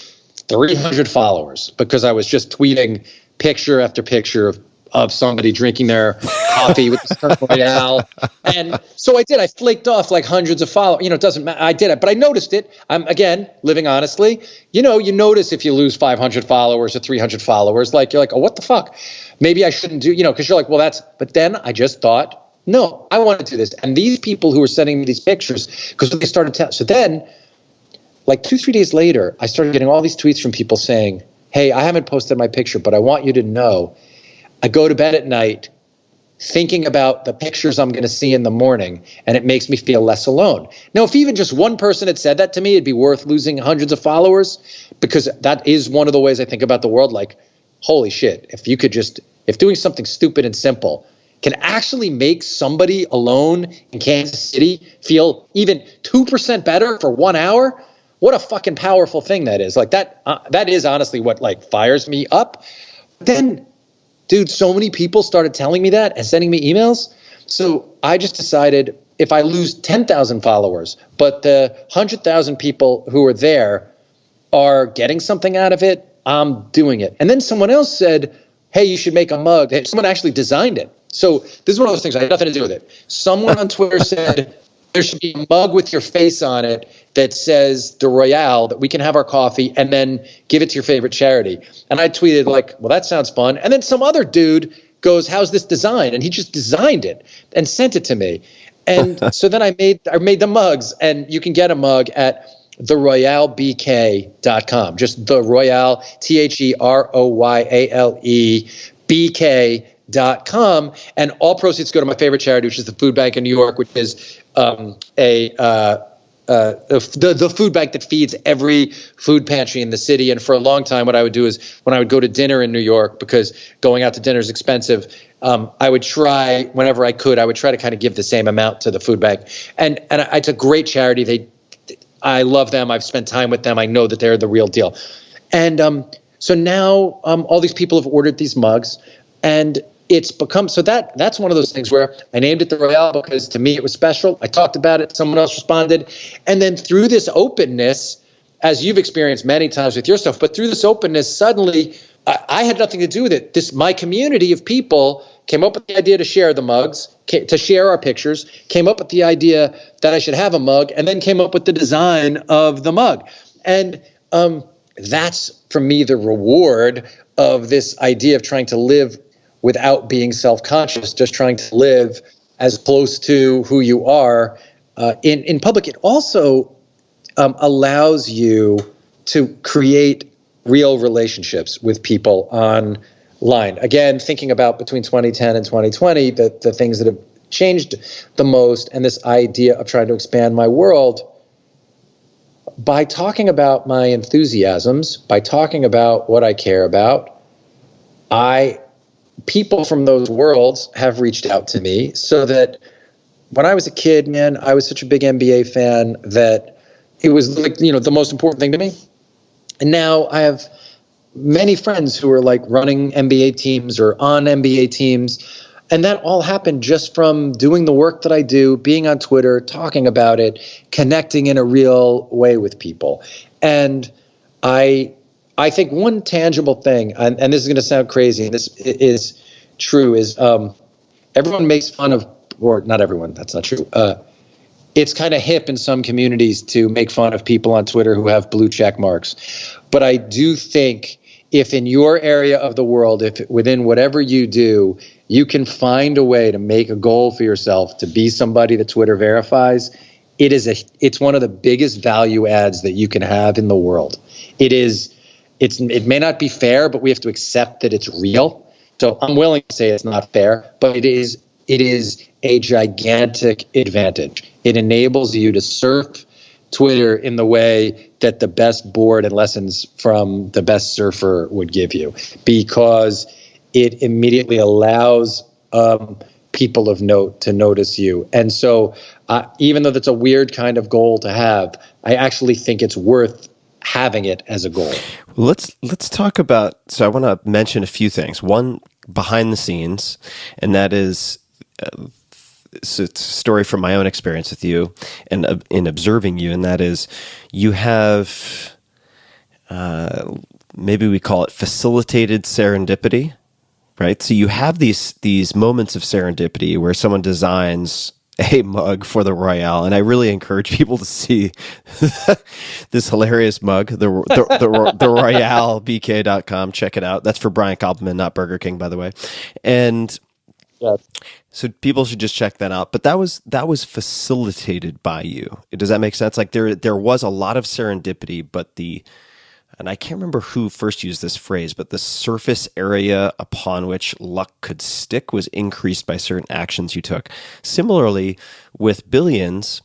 300 followers because I was just tweeting picture after picture of somebody drinking their coffee with the Royale. And so I did. I flaked off like hundreds of followers. It doesn't matter. I did it, but I noticed it. I'm, again, living honestly. You notice if you lose 500 followers or 300 followers, like, you're like, oh, what the fuck? Maybe I shouldn't do, because you're like, well, but then I just thought, no, I want to do this. And these people who were sending me these pictures, because they started so then, like 2-3 days later, I started getting all these tweets from people saying, hey, I haven't posted my picture, but I want you to know I go to bed at night thinking about the pictures I'm going to see in the morning, and it makes me feel less alone. Now, if even just one person had said that to me, it'd be worth losing hundreds of followers, because that is one of the ways I think about the world. Like, holy shit, if doing something stupid and simple can actually make somebody alone in Kansas City feel even 2% better for 1 hour, what a fucking powerful thing that is. Like that is honestly what like fires me up. Then, dude, so many people started telling me that and sending me emails. So I just decided, if I lose 10,000 followers, but the 100,000 people who are there are getting something out of it, I'm doing it. And then someone else said, hey, you should make a mug. Someone actually designed it. So this is one of those things. I had nothing to do with it. Someone on Twitter said there should be a mug with your face on it that says the Royale, that we can have our coffee and then give it to your favorite charity. And I tweeted like, well, that sounds fun. And then some other dude goes, how's this design? And he just designed it and sent it to me. And so then I made the mugs, and you can get a mug at theroyalebk.com. Just the Royale, TheRoyale BK.com, and all proceeds go to my favorite charity, which is the Food Bank in New York, which is the food bank that feeds every food pantry in the city. And for a long time, what I would do is when I would go to dinner in New York, because going out to dinner is expensive, I would try, whenever I could, to kind of give the same amount to the food bank. And it's a great charity. I love them. I've spent time with them. I know that they're the real deal. And so now all these people have ordered these mugs, and it's become, so that's one of those things where I named it the Royale because to me it was special. I talked about it, someone else responded. And then through this openness, as you've experienced many times with your stuff, but through this openness, suddenly I had nothing to do with it. My community of people came up with the idea to share the mugs, to share our pictures, came up with the idea that I should have a mug, and then came up with the design of the mug. And that's, for me, the reward of this idea of trying to live without being self-conscious, just trying to live as close to who you are in public. It also allows you to create real relationships with people online. Again, thinking about between 2010 and 2020, the things that have changed the most, and this idea of trying to expand my world, by talking about my enthusiasms, by talking about what I care about, people from those worlds have reached out to me, so that when I was a kid, man, I was such a big NBA fan that it was like, the most important thing to me. And now I have many friends who are like running NBA teams or on NBA teams. And that all happened just from doing the work that I do, being on Twitter, talking about it, connecting in a real way with people. And I think one tangible thing, and this is going to sound crazy, and this is true, is everyone makes fun of or not everyone, that's not true. It's kind of hip in some communities to make fun of people on Twitter who have blue check marks. But I do think if in your area of the world, if within whatever you do, you can find a way to make a goal for yourself to be somebody that Twitter verifies, it's one of the biggest value adds that you can have in the world. It may not be fair, but we have to accept that it's real. So I'm willing to say it's not fair, but it is a gigantic advantage. It enables you to surf Twitter in the way that the best board and lessons from the best surfer would give you, because it immediately allows people of note to notice you. And so even though that's a weird kind of goal to have, I actually think it's worth having it as a goal. Let's talk about, so I want to mention a few things. One, behind the scenes, and that is it's a story from my own experience with you and in observing you, and that is you have maybe we call it facilitated serendipity, right? So you have these moments of serendipity where someone designs a mug for the Royale, and I really encourage people to see this hilarious mug, the RoyaleBK.com. Check it out. That's for Brian Koppelman, not Burger King, by the way. And so people should just check that out. But that was facilitated by you. Does that make sense? Like there was a lot of serendipity, but and I can't remember who first used this phrase, but the surface area upon which luck could stick was increased by certain actions you took. Similarly, with Billions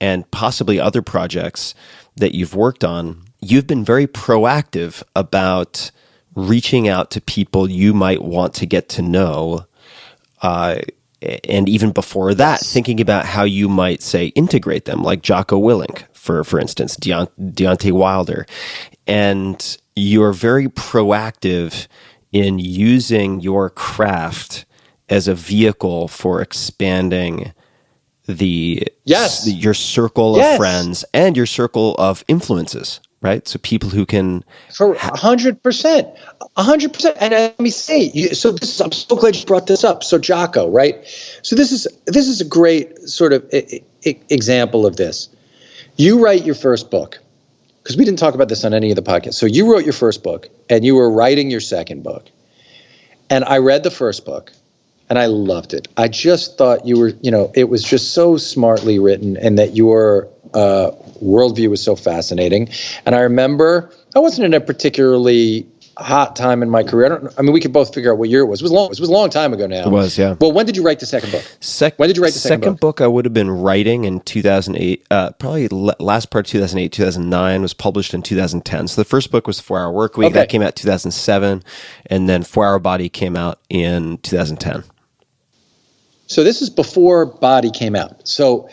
and possibly other projects that you've worked on, you've been very proactive about reaching out to people you might want to get to know. And even before that, thinking about how you might, say, integrate them, like Jocko Willink, for instance, Deontay Wilder. And you're very proactive in using your craft as a vehicle for expanding your circle of friends and your circle of influences, right? So people who can... For 100%. 100%. And let me say, I'm so glad you brought this up. So Jocko, right? So this is a great sort of example of this. You write your first book, because we didn't talk about this on any of the podcasts. So you wrote your first book, and you were writing your second book. And I read the first book, and I loved it. I just thought you were, it was just so smartly written, and that your worldview was so fascinating. And I remember I wasn't in a particularly hot time in my career. We could both figure out what year it was. It was a long time ago now. It was, yeah. Well, when did you write the second book? When did you write the second book? I would have been writing in 2008, probably last part of 2008, 2009, was published in 2010. So the first book was 4 Hour Work Week. Okay. That came out 2007. And then 4 Hour Body came out in 2010. So this is before Body came out. So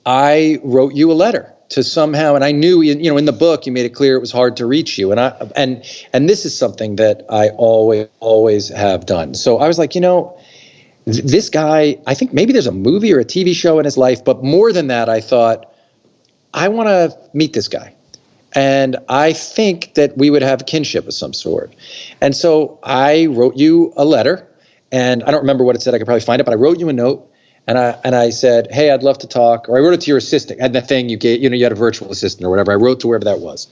I wrote you a letter to somehow, and I knew, in the book you made it clear it was hard to reach you, and this is something that I always have done. So I was like, this guy, I think maybe there's a movie or a TV show in his life, but more than that, I thought, I want to meet this guy, and I think that we would have a kinship of some sort. And so I wrote you a letter, and I don't remember what it said. I could probably find it, but I wrote you a note. And I said, hey, I'd love to talk. Or I wrote it to your assistant. And the thing you gave, you had a virtual assistant or whatever. I wrote to wherever that was.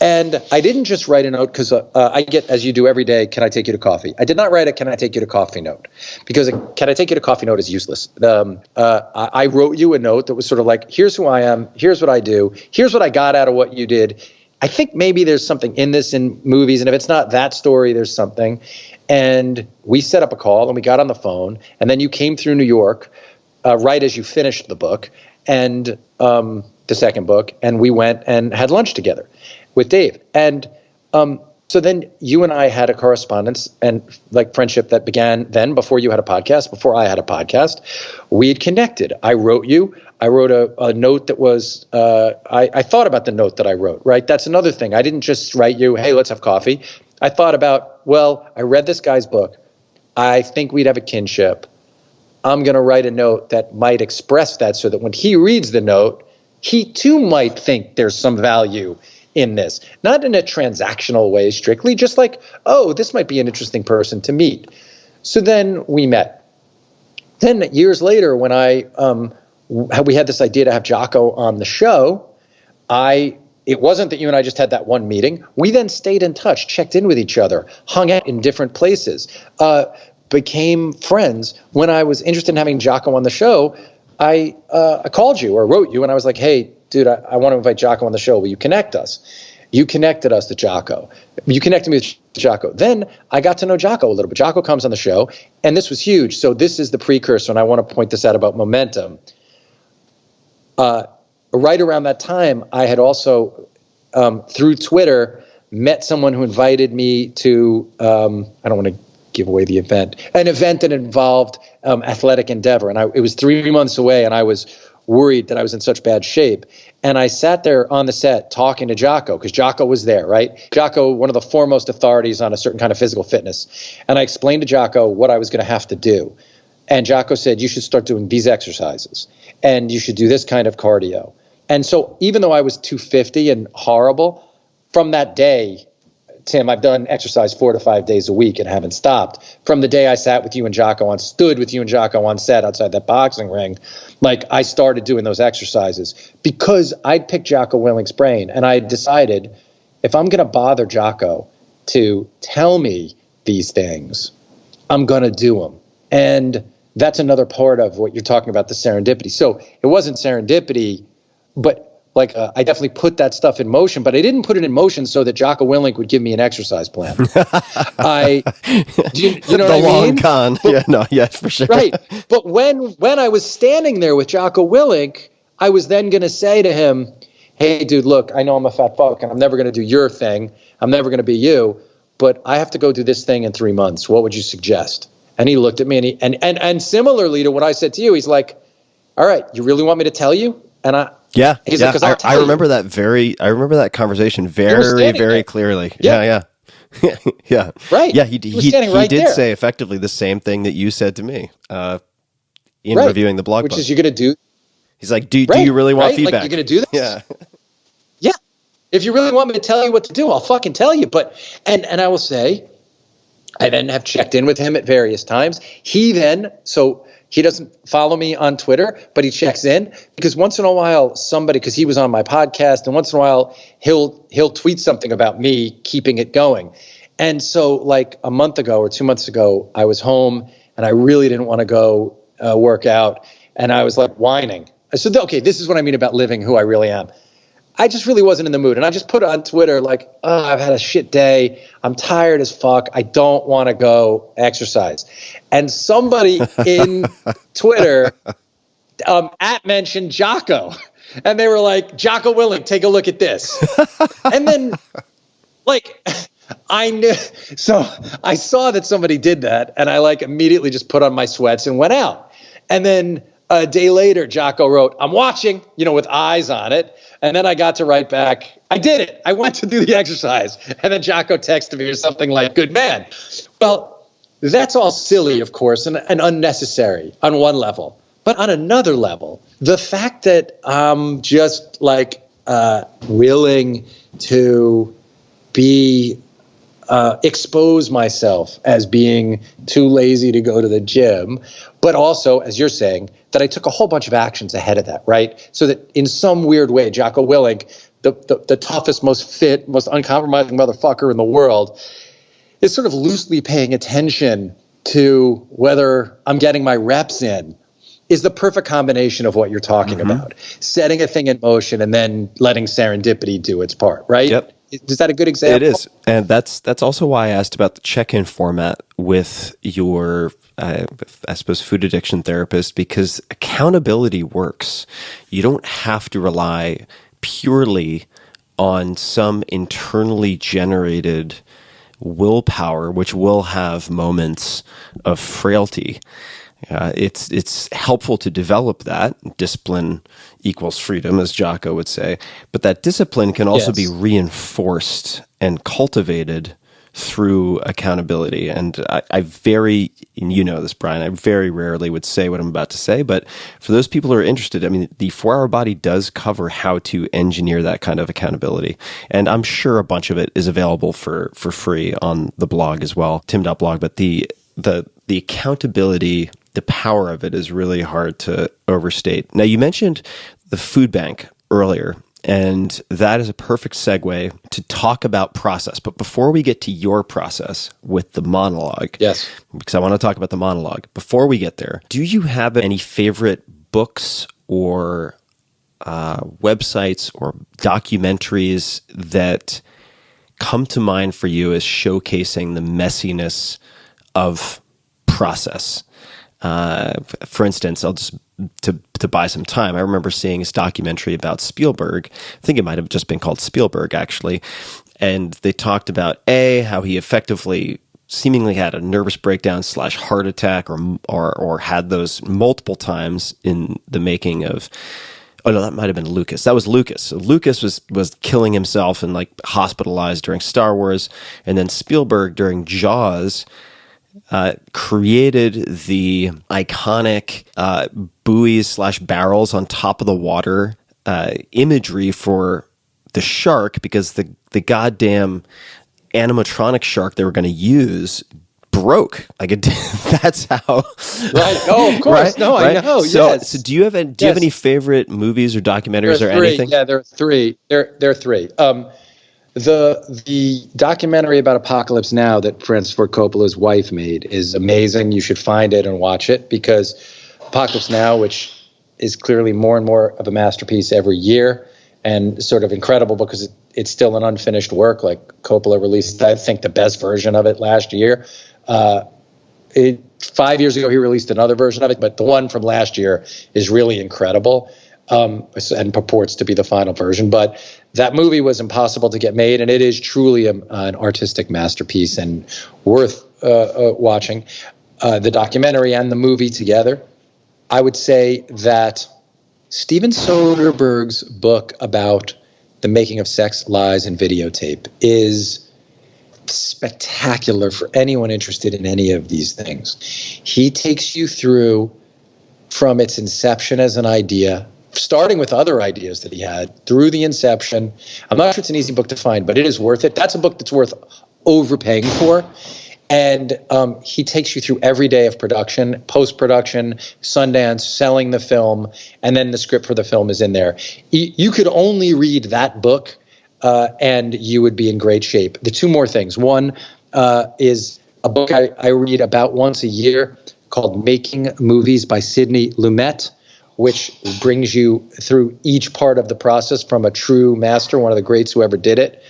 And I didn't just write a note because I get, as you do every day, can I take you to coffee? I did not write a can I take you to coffee note, because a can I take you to coffee note is useless. I wrote you a note that was sort of like, here's who I am. Here's what I do. Here's what I got out of what you did. I think maybe there's something in this in movies. And if it's not that story, there's something. And we set up a call and we got on the phone, and then you came through New York right as you finished the book and the second book, and we went and had lunch together with Dave. And so then you and I had a correspondence and like friendship that began then before you had a podcast, before I had a podcast. We had connected. I wrote you. I wrote a note that was, I thought about the note that I wrote, right? That's another thing. I didn't just write you, hey, let's have coffee. I thought about, well, I read this guy's book. I think we'd have a kinship. I'm going to write a note that might express that so that when he reads the note, he too might think there's some value in this. Not in a transactional way strictly, just like, oh, this might be an interesting person to meet. So then we met. then years later, when we had this idea to have Jocko on the show, it wasn't that you and I just had that one meeting. We then stayed in touch, checked in with each other, hung out in different places, became friends. When I was interested in having Jocko on the show, I called you or wrote you, and I was like, hey, dude, I want to invite Jocko on the show. Will you connect us? You connected us to Jocko. You connected me with Jocko. Then I got to know Jocko a little bit. Jocko comes on the show, and this was huge. So this is the precursor, and I want to point this out about momentum. Right around that time, I had also, through Twitter, met someone who invited me to, I don't want to give away the event, an event that involved athletic endeavor. And it was 3 months away, and I was worried that I was in such bad shape. And I sat there on the set talking to Jocko, because Jocko was there, right? Jocko, one of the foremost authorities on a certain kind of physical fitness. And I explained to Jocko what I was going to have to do. And Jocko said, you should start doing these exercises, and you should do this kind of cardio. And so even though I was 250 and horrible, from that day, Tim, I've done exercise 4 to 5 days a week and haven't stopped. From the day I stood with you and Jocko on set outside that boxing ring, like I started doing those exercises because I'd picked Jocko Willink's brain, and I decided if I'm going to bother Jocko to tell me these things, I'm going to do them. And that's another part of what you're talking about, the serendipity. So it wasn't serendipity, but I definitely put that stuff in motion, but I didn't put it in motion so that Jocko Willink would give me an exercise plan. You know the what I long mean? con. But, for sure. Right. But when I was standing there with Jocko Willink, I was then going to say to him, hey, dude, look, I know I'm a fat fuck and I'm never going to do your thing. I'm never going to be you, but I have to go do this thing in 3 months. What would you suggest? And he looked at me and similarly to what I said to you, he's like, all right, you really want me to tell you? And he's like, 'cause I remember that conversation very clearly. Yeah. Yeah. Right. Yeah. He right did there. say effectively the same thing that you said to me in reviewing the blog Which post. is you're going to do. He's like, do you really want feedback? Like, you're going to do this? Yeah. Yeah. If you really want me to tell you what to do, I'll fucking tell you. But, and I will say, I then have checked in with him at various times. So he doesn't follow me on Twitter, but he checks in because once in a while because he was on my podcast, and once in a while he'll tweet something about me keeping it going. And so like a month ago or 2 months ago, I was home and I really didn't want to go work out. And I was like whining. I said, okay, this is what I mean about living who I really am. I just really wasn't in the mood. And I just put on Twitter like, oh, I've had a shit day. I'm tired as fuck. I don't want to go exercise. And somebody in Twitter mentioned Jocko. And they were like, Jocko Willink, take a look at this. And then I knew. So I saw that somebody did that. And I immediately just put on my sweats and went out. And then a day later, Jocko wrote, I'm watching, with eyes on it. And then I got to write back, I did it. I went to do the exercise. And then Jocko texted me or something like, good man. Well, that's all silly, of course, and unnecessary on one level. But on another level, the fact that I'm just willing to be expose myself as being too lazy to go to the gym, but also, as you're saying, that I took a whole bunch of actions ahead of that, right? So that in some weird way, Jocko Willink, the toughest, most fit, most uncompromising motherfucker in the world, is sort of loosely paying attention to whether I'm getting my reps in, is the perfect combination of what you're talking about. Setting a thing in motion and then letting serendipity do its part, right? Yep. Is that a good example? It is. And that's also why I asked about the check-in format with your, I suppose, food addiction therapist, because accountability works. You don't have to rely purely on some internally generated willpower, which will have moments of frailty. It's helpful to develop that. Discipline equals freedom, as Jocko would say. But that discipline can also be reinforced and cultivated through accountability. And and you know this, Brian, I very rarely would say what I'm about to say, but for those people who are interested, the 4-Hour Body does cover how to engineer that kind of accountability. And I'm sure a bunch of it is available for free on the blog as well, tim.blog. But the the accountability, the power of it is really hard to overstate. Now, you mentioned the food bank earlier, and that is a perfect segue to talk about process. But before we get to your process with the monologue, Yes, because I want to talk about the monologue, before we get there, do you have any favorite books or websites or documentaries that come to mind for you as showcasing the messiness of process? For instance, I'll just to buy some time. I remember seeing this documentary about Spielberg. I think it might have just been called Spielberg, actually. And they talked about how he effectively seemingly had a nervous breakdown / heart attack or had those multiple times in the making of. Oh no, that might have been Lucas. That was Lucas. So Lucas was killing himself and like hospitalized during Star Wars, and then Spielberg during Jaws created the iconic buoys / barrels on top of the water imagery for the shark, because the goddamn animatronic shark they were going to use broke. Like it, that's how. right. Oh, of course. Right? No, Right? I know. So, Yes. so do you have any favorite movies or documentaries There or are three. anything? Yeah, there are three. There are three. The documentary about Apocalypse Now that Francis Ford Coppola's wife made is amazing. You should find it and watch it, because Apocalypse Now, which is clearly more and more of a masterpiece every year, and sort of incredible because it's still an unfinished work. Like Coppola released, I think, the best version of it last year. 5 years ago, he released another version of it, but the one from last year is really incredible, and purports to be the final version. But that movie was impossible to get made, and it is truly an artistic masterpiece and worth watching. The documentary and the movie together. I would say that Steven Soderbergh's book about the making of Sex, Lies, and Videotape is spectacular for anyone interested in any of these things. He takes you through from its inception as an idea, starting with other ideas that he had, through the inception. I'm not sure it's an easy book to find, but it is worth it. That's a book that's worth overpaying for. And he takes you through every day of production, post-production, Sundance, selling the film, and then the script for the film is in there. You could only read that book and you would be in great shape. The two more things. One is a book I read about once a year called Making Movies by Sidney Lumet, which brings you through each part of the process from a true master, one of the greats who ever did it.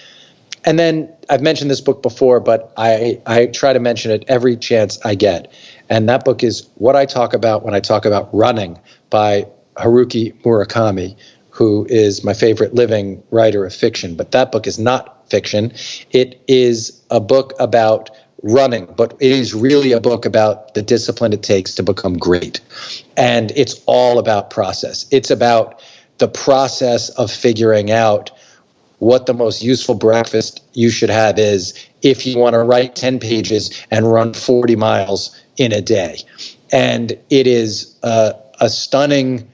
And then I've mentioned this book before, but I try to mention it every chance I get. And that book is what I talk about when I talk about Running by Haruki Murakami, who is my favorite living writer of fiction. But that book is not fiction. It is a book about running, but it is really a book about the discipline it takes to become great. And it's all about process. It's about the process of figuring out what the most useful breakfast you should have is if you want to write 10 pages and run 40 miles in a day. And it is a stunning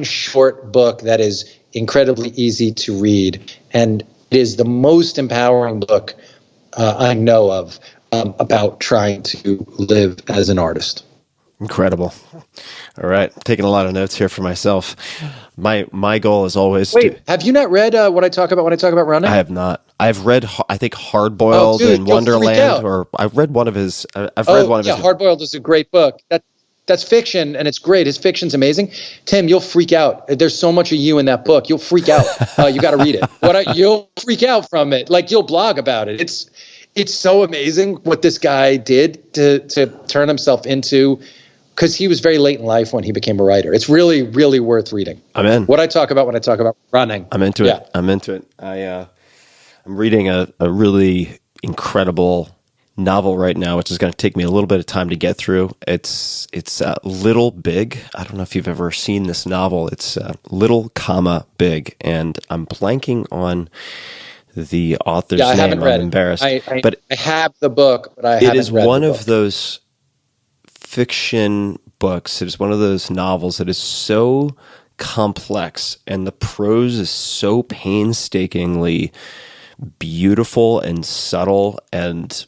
short book that is incredibly easy to read. And it is the most empowering book I know of about trying to live as an artist. Incredible. All right. Taking a lot of notes here for myself. My goal is always have you not read what I talk about when I talk about running? I have not. I've read, I think, Hard Boiled and Wonderland, or I've read one of his. I've read one of his. Hard Boiled is a great book. That's fiction, and it's great. His fiction's amazing. Tim, you'll freak out. There's so much of you in that book. You'll freak out. You got to read it. You'll freak out from it. Like, you'll blog about it. It's so amazing what this guy did to turn himself into, because he was very late in life when he became a writer. It's really, really worth reading. I'm in. What I talk about when I talk about running. I'm into it. I'm into it. I'm reading a really incredible novel right now, which is going to take me a little bit of time to get through. It's Little Big. I don't know if you've ever seen this novel. It's Little, Big, and I'm blanking on the author's name. Haven't read I'm embarrassed. But I have the book, but I haven't read it. It is one of those fiction books. It is one of those novels that is so complex, and the prose is so painstakingly beautiful and subtle, and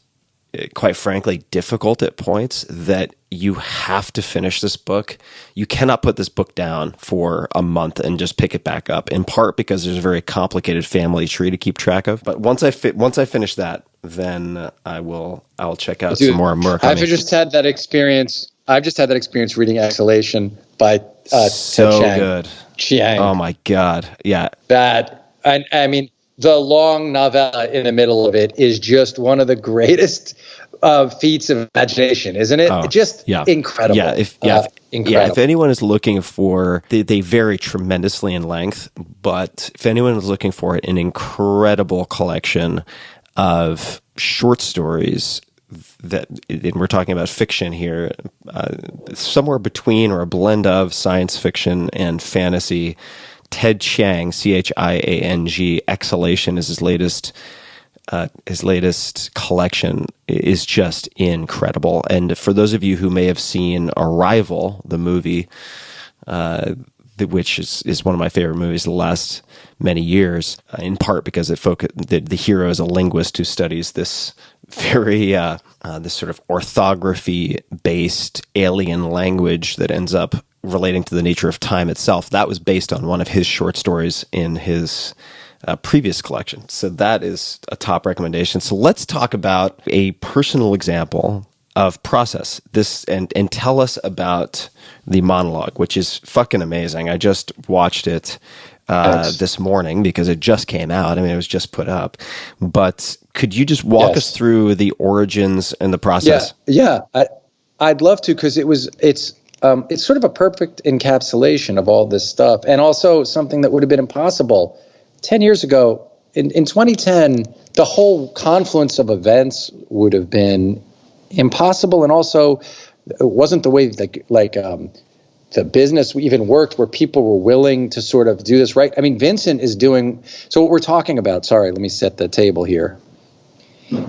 quite frankly, difficult at points, that you have to finish this book. You cannot put this book down for a month and just pick it back up, in part because there's a very complicated family tree to keep track of. But once I finish that, then I'll check out some more Murakami. I've just had that experience reading Exhalation by so Ted good. Chiang. Oh my God. Yeah. That, I mean, the long novella in the middle of it is just one of the greatest feats of imagination, isn't it? Incredible. If anyone is looking for, they vary tremendously in length, but if anyone is looking for an incredible collection of short stories that, and we're talking about fiction here, somewhere between or a blend of science fiction and fantasy, Ted Chiang, Chiang, Exhalation is his latest collection, is just incredible. And for those of you who may have seen Arrival, the movie, which is one of my favorite movies the last many years, in part because the hero is a linguist who studies this very this sort of orthography-based alien language that ends up relating to the nature of time itself. That was based on one of his short stories in his previous collection. So that is a top recommendation. So let's talk about a personal example of process. And tell us about the monologue, which is fucking amazing. I just watched it this morning because it just came out. I mean, it was just put up. But could you just walk us through the origins and the process? Yeah. I'd love to, because it's sort of a perfect encapsulation of all this stuff, and also something that would have been impossible 10 years ago. In 2010, the whole confluence of events would have been impossible, and also it wasn't the way the business even worked, where people were willing to sort of do this, right? I mean, Vincent is doing, so what we're talking about, sorry, let me set the table here,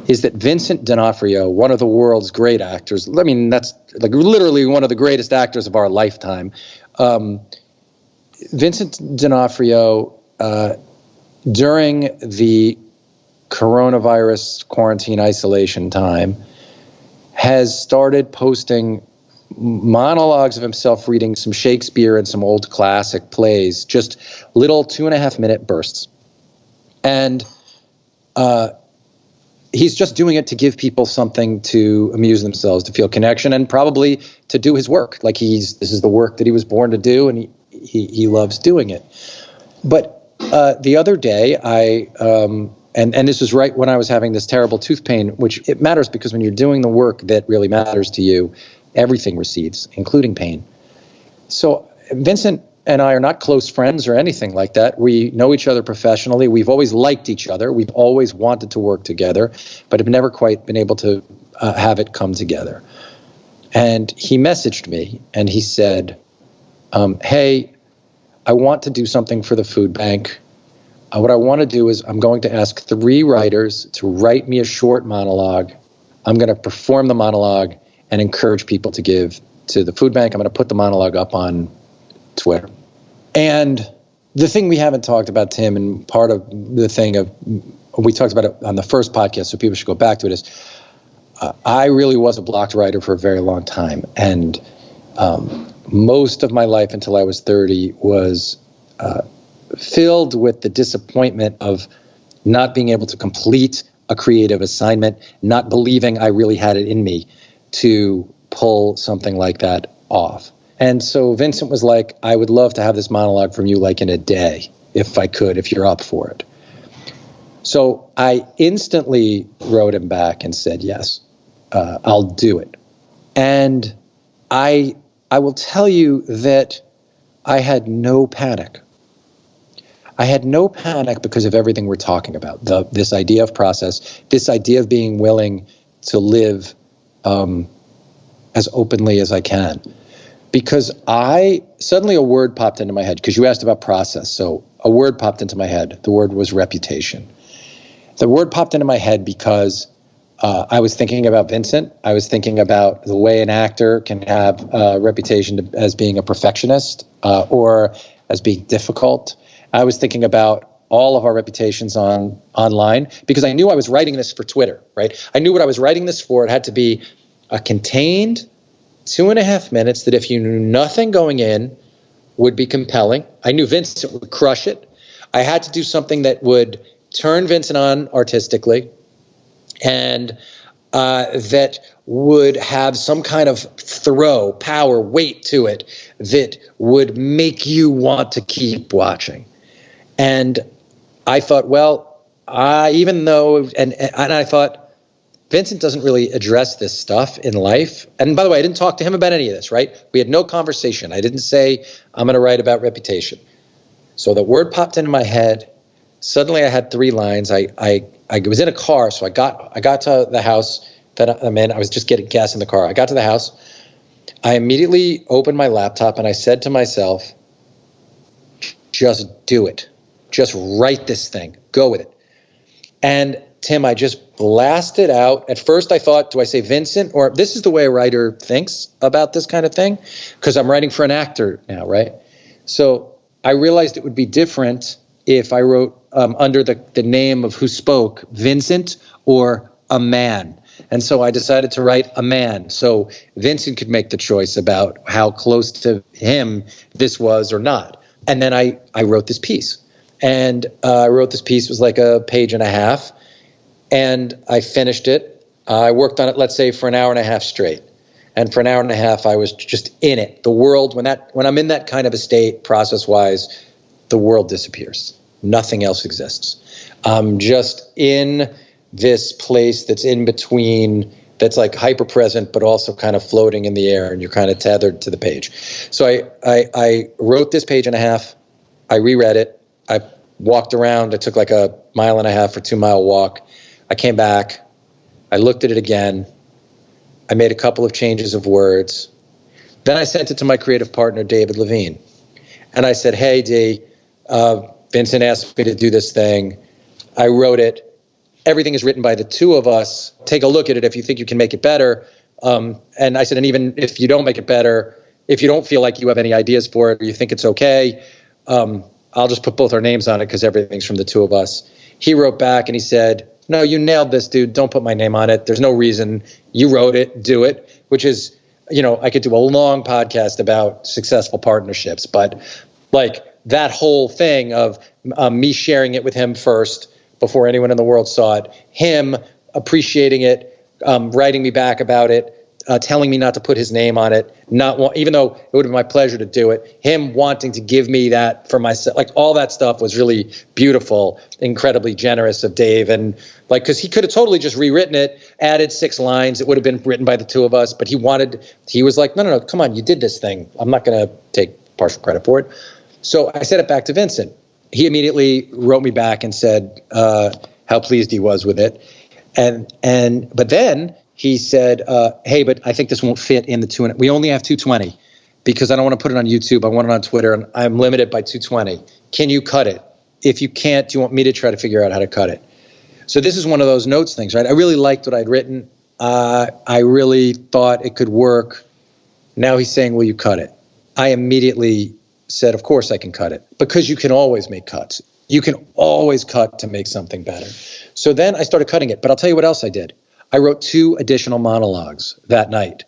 is that Vincent D'Onofrio, one of the world's great actors, I mean, that's like literally one of the greatest actors of our lifetime. Vincent D'Onofrio, during the coronavirus quarantine isolation time, has started posting monologues of himself reading some Shakespeare and some old classic plays, just little 2.5-minute bursts. And he's just doing it to give people something to amuse themselves, to feel connection, and probably to do his work. Like this is the work that he was born to do, and he loves doing it. But the other day, and this was right when I was having this terrible tooth pain, which it matters because when you're doing the work that really matters to you, everything recedes, including pain. So Vincent and I are not close friends or anything like that. We know each other professionally. We've always liked each other. We've always wanted to work together, but have never quite been able to have it come together. And he messaged me and he said, hey, I want to do something for the food bank. What I want to do is I'm going to ask 3 writers to write me a short monologue. I'm going to perform the monologue and encourage people to give to the food bank. I'm going to put the monologue up on Twitter. And the thing we haven't talked about, Tim, and part of the thing we talked about it on the first podcast, so people should go back to it, is I really was a blocked writer for a very long time. And most of my life until I was 30 was filled with the disappointment of not being able to complete a creative assignment, not believing I really had it in me to pull something like that off. And so Vincent was like, I would love to have this monologue from you like in a day, if I could, if you're up for it. So I instantly wrote him back and said, yes, I'll do it. And I will tell you that I had no panic. I had no panic because of everything we're talking about, this idea of process, this idea of being willing to live as openly as I can. Because suddenly a word popped into my head, because you asked about process. So a word popped into my head. The word was reputation. The word popped into my head because I was thinking about Vincent. I was thinking about the way an actor can have a reputation as being a perfectionist or as being difficult. I was thinking about all of our reputations online, because I knew I was writing this for Twitter, right? I knew what I was writing this for. It had to be a contained 2.5 minutes that, if you knew nothing going in, would be compelling. I knew Vincent would crush it. I had to do something that would turn Vincent on artistically, and that would have some kind of throw, power, weight to it that would make you want to keep watching. And I thought, well, even though, and I thought, Vincent doesn't really address this stuff in life. And by the way, I didn't talk to him about any of this, right? We had no conversation. I didn't say, I'm going to write about reputation. So the word popped into my head. Suddenly I had 3 lines. I was in a car, so I got to the house that I'm in. I was just getting gas in the car. I got to the house. I immediately opened my laptop and I said to myself, just do it. Just write this thing. Go with it. And Tim, I just blasted out. At first I thought, do I say Vincent? Or this is the way a writer thinks about this kind of thing, because I'm writing for an actor now, right? So I realized it would be different if I wrote under the name of who spoke, Vincent or a man. And so I decided to write a man, so Vincent could make the choice about how close to him this was or not. And then I wrote this piece. And I wrote this piece. It was like a 1.5 pages. And I finished it. I worked on it, let's say, for 1.5 hours straight. And for 1.5 hours, I was just in it. The world, when I'm in that kind of a state, process-wise, the world disappears. Nothing else exists. I'm just in this place that's in between, that's like hyper-present, but also kind of floating in the air, and you're kind of tethered to the page. So I wrote this 1.5 pages. I reread it. I walked around. I took like a 1.5 or 2 mile walk. I came back. I looked at it again. I made a couple of changes of words. Then I sent it to my creative partner, David Levine. And I said, hey, D, Vincent asked me to do this thing. I wrote it. Everything is written by the two of us. Take a look at it if you think you can make it better. And I said, and even if you don't make it better, if you don't feel like you have any ideas for it or you think it's okay, I'll just put both our names on it because everything's from the two of us. He wrote back and he said, no, you nailed this, dude. Don't put my name on it. There's no reason. You wrote it. Do it. Which is, I could do a long podcast about successful partnerships, but like that whole thing of me sharing it with him first before anyone in the world saw it, him appreciating it, writing me back about it, telling me not to put his name on it, even though it would have been my pleasure to do it, him wanting to give me that for myself, like all that stuff was really beautiful, incredibly generous of Dave. And like, because he could have totally just rewritten it, added 6 lines, it would have been written by the two of us, but he was like, no, come on, you did this thing. I'm not going to take partial credit for it. So I sent it back to Vincent. He immediately wrote me back and said how pleased he was with it. But then he said, hey, but I think this won't fit in the 2. We only have 220 because I don't want to put it on YouTube. I want it on Twitter, and I'm limited by 220. Can you cut it? If you can't, do you want me to try to figure out how to cut it? So this is one of those notes things, right? I really liked what I'd written. I really thought it could work. Now he's saying, will you cut it? I immediately said, of course I can cut it, because you can always make cuts. You can always cut to make something better. So then I started cutting it, but I'll tell you what else I did. I wrote 2 additional monologues that night.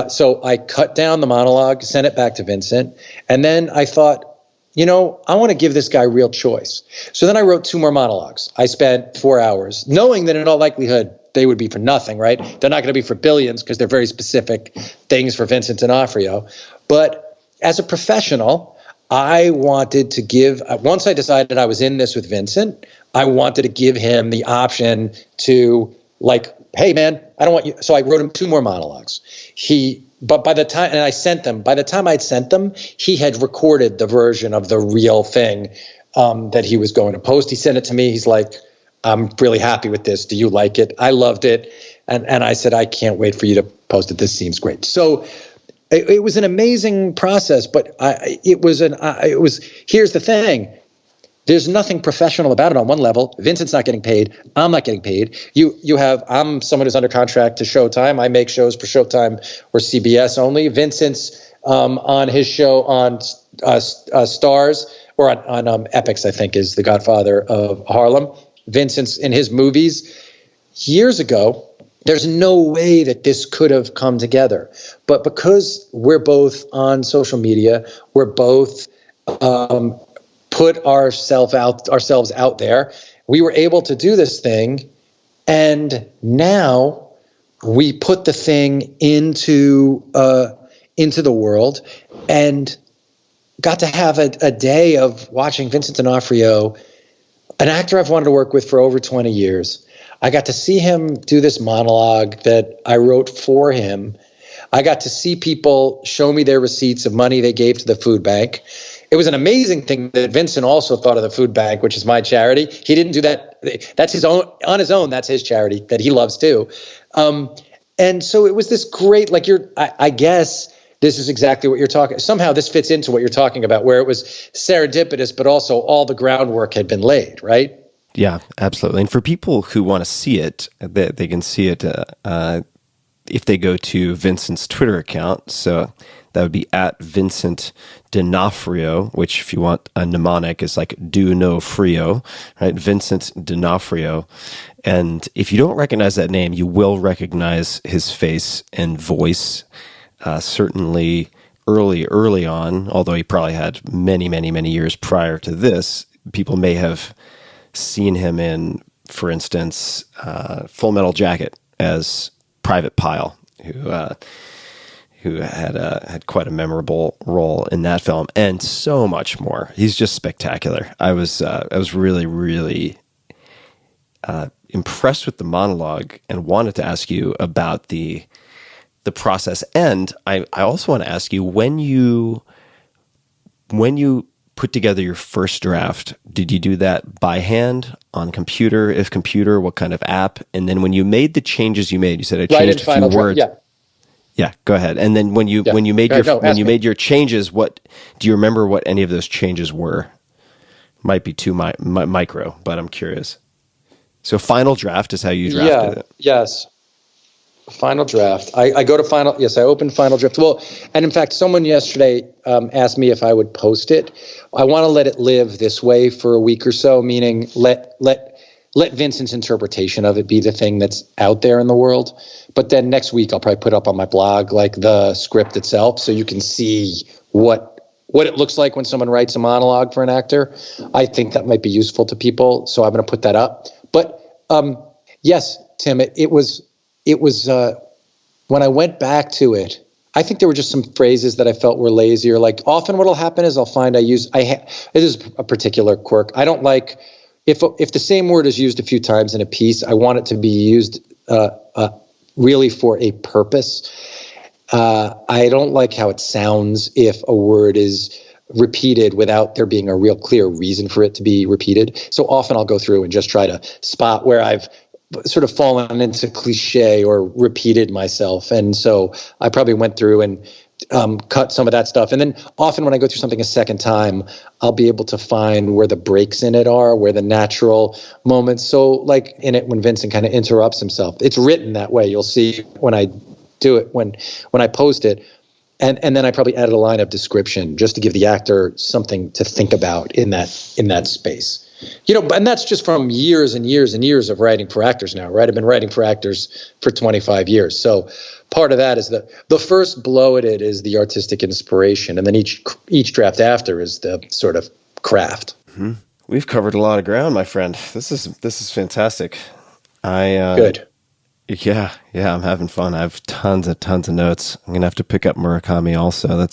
So I cut down the monologue, sent it back to Vincent, and then I thought, I want to give this guy real choice. So then I wrote 2 more monologues. I spent 4 hours, knowing that in all likelihood they would be for nothing, right? They're not going to be for billions because they're very specific things for Vincent D'Onofrio. But as a professional, I wanted to give, once I decided I was in this with Vincent, I wanted to give him the option to, like, hey man, I don't want you. So I wrote him 2 more monologues. But by the time, and I sent them, by the time I'd sent them, he had recorded the version of the real thing that he was going to post. He sent it to me. He's like, I'm really happy with this. Do you like it? I loved it. And I said, I can't wait for you to post it. This seems great. So it was an amazing process, but here's the thing. There's nothing professional about it on one level. Vincent's not getting paid. I'm not getting paid. I'm someone who's under contract to Showtime. I make shows for Showtime or CBS only. Vincent's on his show on Stars or on Epix, I think, is the godfather of Harlem. Vincent's in his movies years ago. There's no way that this could have come together. But because we're both on social media, we're both put ourselves out there, we were able to do this thing. And now we put the thing into the world and got to have a day of watching Vincent D'Onofrio, an actor I've wanted to work with for over 20 years. I got to see him do this monologue that I wrote for him. I got to see people show me their receipts of money they gave to the food bank. It was an amazing thing that Vincent also thought of the food bank, which is my charity. He didn't do that. That's his own, on his own. That's his charity that he loves too. And so it was this great, like I guess this is exactly what you're talking. Somehow this fits into what you're talking about, where it was serendipitous, but also all the groundwork had been laid, right? Yeah, absolutely. And for people who want to see it, they can see it if they go to Vincent's Twitter account. So that would be at Vincent D'Onofrio, which if you want a mnemonic is like do no frio, right? Vincent D'Onofrio. And if you don't recognize that name, you will recognize his face and voice. Certainly early on, although he probably had many years prior to this, people may have seen him in, for instance, Full Metal Jacket as Private Pyle, who had quite a memorable role in that film, and so much more. He's just spectacular. I was really impressed with the monologue and wanted to ask you about the process. And I also want to ask you, when you put together your first draft, did you do that by hand, on computer? If computer, what kind of app? And then when you made the changes you made, you said I changed a few words. Yeah, go ahead. And then when you made your changes, what do you remember? What any of those changes were? Might be too micro, but I'm curious. So final draft is how you drafted it. Yes. Final draft. I go to final. Yes, I opened final draft. Well, and in fact, someone yesterday asked me if I would post it. I want to let it live this way for a week or so, meaning let Vincent's interpretation of it be the thing that's out there in the world. But then next week, I'll probably put up on my blog like the script itself, so you can see what it looks like when someone writes a monologue for an actor. I think that might be useful to people, so I'm going to put that up. But yes, Tim, it was when I went back to it, I think there were just some phrases that I felt were lazier. Like often what'll happen is I'll find this is a particular quirk. I don't like, if the same word is used a few times in a piece, I want it to be used really for a purpose. I don't like how it sounds if a word is repeated without there being a real clear reason for it to be repeated. So often I'll go through and just try to spot where I've sort of fallen into cliche or repeated myself. And so I probably went through and cut some of that stuff. And then often when I go through something a second time, I'll be able to find where the breaks in it are, where the natural moments. So like in it, when Vincent kind of interrupts himself, it's written that way. You'll see when I do it, when I post it. And then I probably added a line of description just to give the actor something to think about in that space. And that's just from years and years and years of writing for actors now, right? I've been writing for actors for 25 years. So part of that is the first blow at it is the artistic inspiration. And then each draft after is the sort of craft. Mm-hmm. We've covered a lot of ground, my friend. This is fantastic. Good. Yeah, I'm having fun. I have tons of notes. I'm going to have to pick up Murakami also.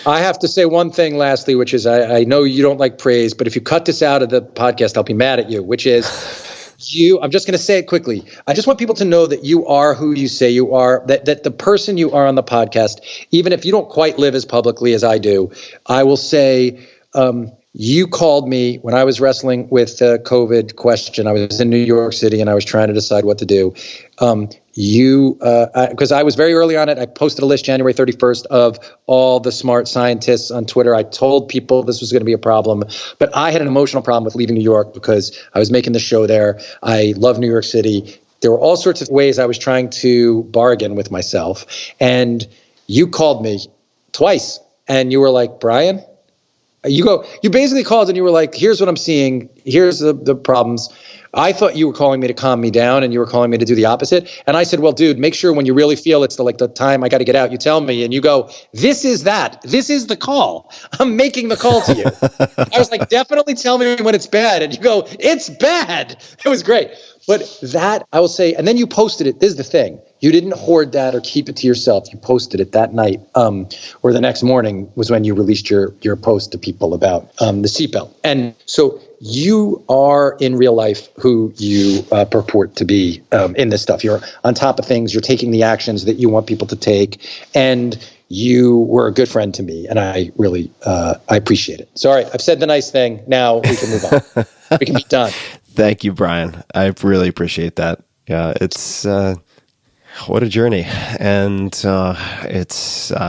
I have to say one thing lastly, which is I know you don't like praise, but if you cut this out of the podcast, I'll be mad at you, which is I'm just going to say it quickly. I just want people to know that you are who you say you are, that the person you are on the podcast, even if you don't quite live as publicly as I do, I will say, you called me when I was wrestling with the COVID question. I was in New York City and I was trying to decide what to do. Because I was very early on it. I posted a list January 31st of all the smart scientists on Twitter. I told people this was going to be a problem, but I had an emotional problem with leaving New York because I was making the show there. I love New York City. There were all sorts of ways I was trying to bargain with myself. And you called me twice and you were like, Brian, you basically called and you were like, here's what I'm seeing. Here's the problems. I thought you were calling me to calm me down and you were calling me to do the opposite. And I said, well, dude, make sure when you really feel it's the time I got to get out, you tell me. And you go, this is the call. I'm making the call to you. I was like, definitely tell me when it's bad. And you go, it's bad. It was great. But that, I will say, and then you posted it. This is the thing. You didn't hoard that or keep it to yourself. You posted it that night, or the next morning was when you released your post to people about the seatbelt. And so you are in real life who you purport to be in this stuff. You're on top of things. You're taking the actions that you want people to take. And you were a good friend to me. And I really, I appreciate it. So, all right, I've said the nice thing. Now we can move on. We can be done. Thank you, Brian. I really appreciate that. Yeah, it's what a journey, and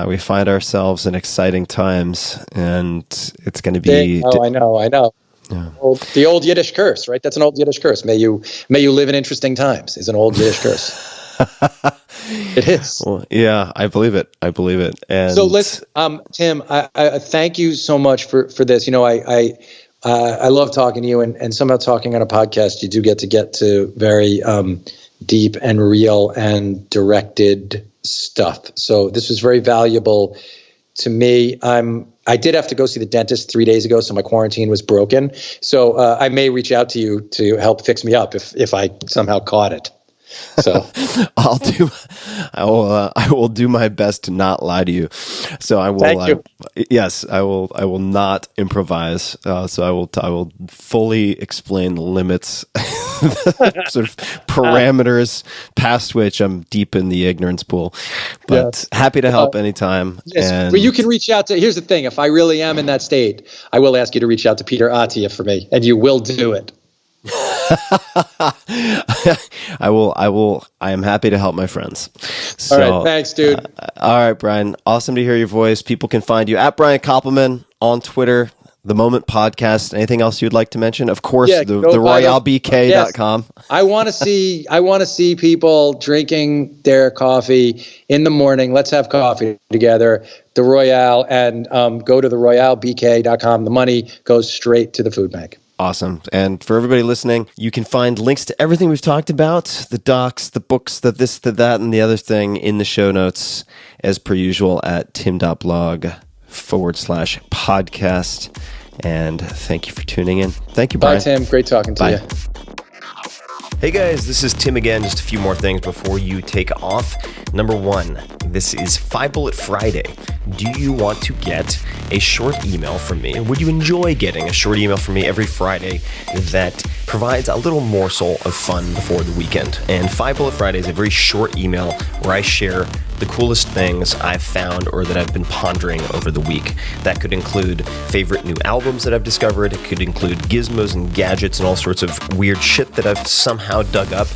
we find ourselves in exciting times, and it's going to be. I know. Yeah. The old Yiddish curse, right? That's an old Yiddish curse. May you live in interesting times is an old Yiddish curse. It is. Well, yeah, I believe it. And so let's, Tim. I thank you so much for this. You know, I love talking to you, and somehow talking on a podcast, you do get to very deep and real and directed stuff. So this was very valuable to me. I did have to go see the dentist 3 days ago, so my quarantine was broken. So I may reach out to you to help fix me up if I somehow caught it. So I will do my best to not lie to you. So I will. Thank you. Yes, I will not improvise. So I will fully explain the limits, sort of parameters past which I'm deep in the ignorance pool. But happy to help anytime. Yes, but you can reach out to. Here's the thing: if I really am in that state, I will ask you to reach out to Peter Attia for me, and you will do it. I will. I am happy to help my friends. So, all right. Thanks, dude. All right, Brian. Awesome to hear your voice. People can find you at Brian Koppelman on Twitter, The Moment Podcast. Anything else you'd like to mention? Of course, the RoyaleBK.com. Yes. I want to see people drinking their coffee in the morning. Let's have coffee together. The Royale, and go to the RoyaleBK.com. The money goes straight to the food bank. Awesome. And for everybody listening, you can find links to everything we've talked about, the docs, the books, the this, the that, and the other thing in the show notes, as per usual, at tim.blog/podcast. And thank you for tuning in. Thank you, Brian. Bye, Tim. Great talking to you. Hey guys, this is Tim again. Just a few more things before you take off. Number one, this is 5 Bullet Friday. Do you want to get a short email from me? Would you enjoy getting a short email from me every Friday that provides a little morsel of fun before the weekend? And 5 Bullet Friday is a very short email where I share the coolest things I've found or that I've been pondering over the week. That could include favorite new albums that I've discovered. It could include gizmos and gadgets and all sorts of weird shit that I've somehow dug up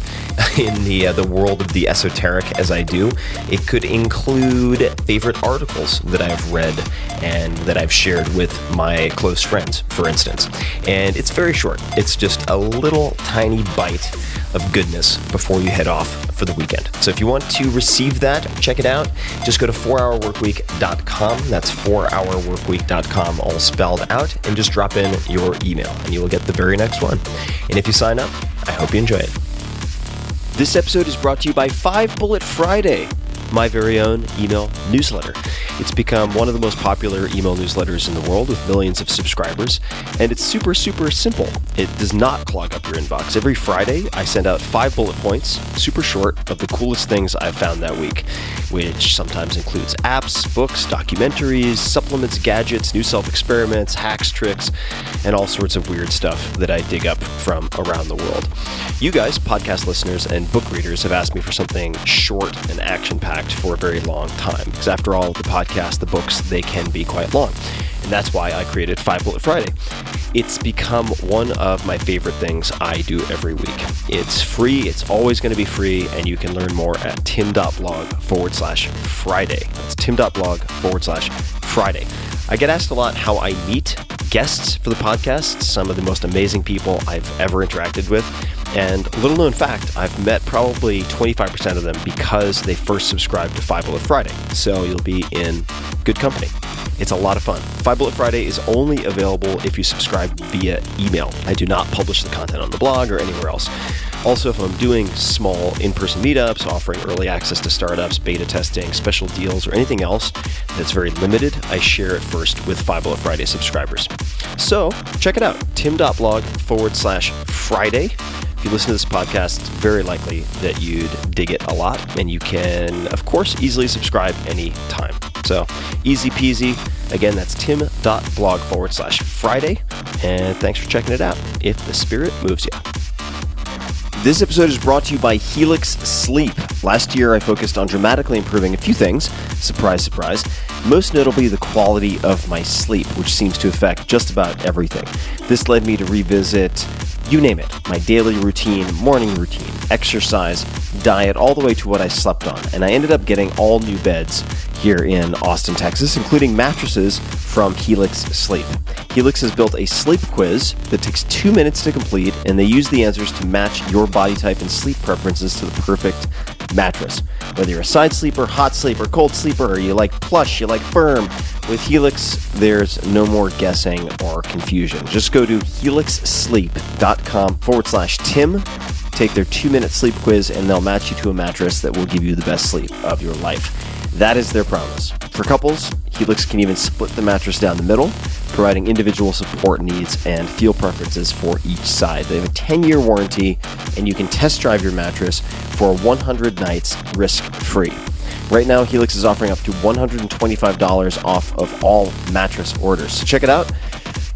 in the world of the esoteric as I do. It could include favorite articles that I've read and that I've shared with my close friends, for instance. And it's very short. It's just a little tiny bite of goodness before you head off for the weekend. So if you want to receive that, check it out. Just go to 4hourworkweek.com. That's 4hourworkweek.com, all spelled out, and just drop in your email and you will get the very next one. And if you sign up, I hope you enjoy it. This episode is brought to you by 5 Bullet Friday, my very own email newsletter. It's become one of the most popular email newsletters in the world with millions of subscribers, and it's super, super simple. It does not clog up your inbox. Every Friday, I send out 5 bullet points, super short, of the coolest things I've found that week, which sometimes includes apps, books, documentaries, supplements, gadgets, new self-experiments, hacks, tricks, and all sorts of weird stuff that I dig up from around the world. You guys, podcast listeners and book readers, have asked me for something short and action-packed for a very long time, because after all, the podcast, the books, they can be quite long. And that's why I created 5 Bullet Friday. It's become one of my favorite things I do every week. It's free, it's always going to be free, and you can learn more at tim.blog/Friday. That's tim.blog/Friday. I get asked a lot how I meet guests for the podcast, some of the most amazing people I've ever interacted with. And little known fact, I've met probably 25% of them because they first subscribed to 5 Bullet Friday. So you'll be in good company. It's a lot of fun. 5 Bullet Friday is only available if you subscribe via email. I do not publish the content on the blog or anywhere else. Also, if I'm doing small in-person meetups, offering early access to startups, beta testing, special deals, or anything else that's very limited, I share it first with 5 Bullet Friday subscribers. So check it out, tim.blog/Friday. If you listen to this podcast, it's very likely that you'd dig it a lot, and you can, of course, easily subscribe anytime. So easy peasy. Again, that's tim.blog/Friday, and thanks for checking it out, if the spirit moves you. This episode is brought to you by Helix Sleep. Last year, I focused on dramatically improving a few things, surprise, surprise, most notably the quality of my sleep, which seems to affect just about everything. This led me to revisit, you name it, my daily routine, morning routine, exercise, diet, all the way to what I slept on. And I ended up getting all new beds here in Austin, Texas, including mattresses from Helix Sleep. Helix has built a sleep quiz that takes 2 minutes to complete, and they use the answers to match your body type and sleep preferences to the perfect mattress. Whether you're a side sleeper, hot sleeper, cold sleeper, or you like plush, you like firm, with Helix, there's no more guessing or confusion. Just go to helixsleep.com/Tim, take their 2-minute sleep quiz, and they'll match you to a mattress that will give you the best sleep of your life. That is their promise. For couples, Helix can even split the mattress down the middle, providing individual support needs and feel preferences for each side. They have a 10-year warranty, and you can test drive your mattress for 100 nights risk-free. Right now, Helix is offering up to $125 off of all mattress orders. So check it out.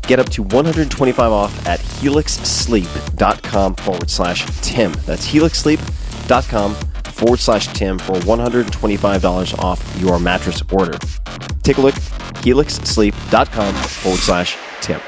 Get up to $125 off at helixsleep.com/Tim. That's helixsleep.com/Tim for $125 off your mattress order. Take a look, helixsleep.com/Tim.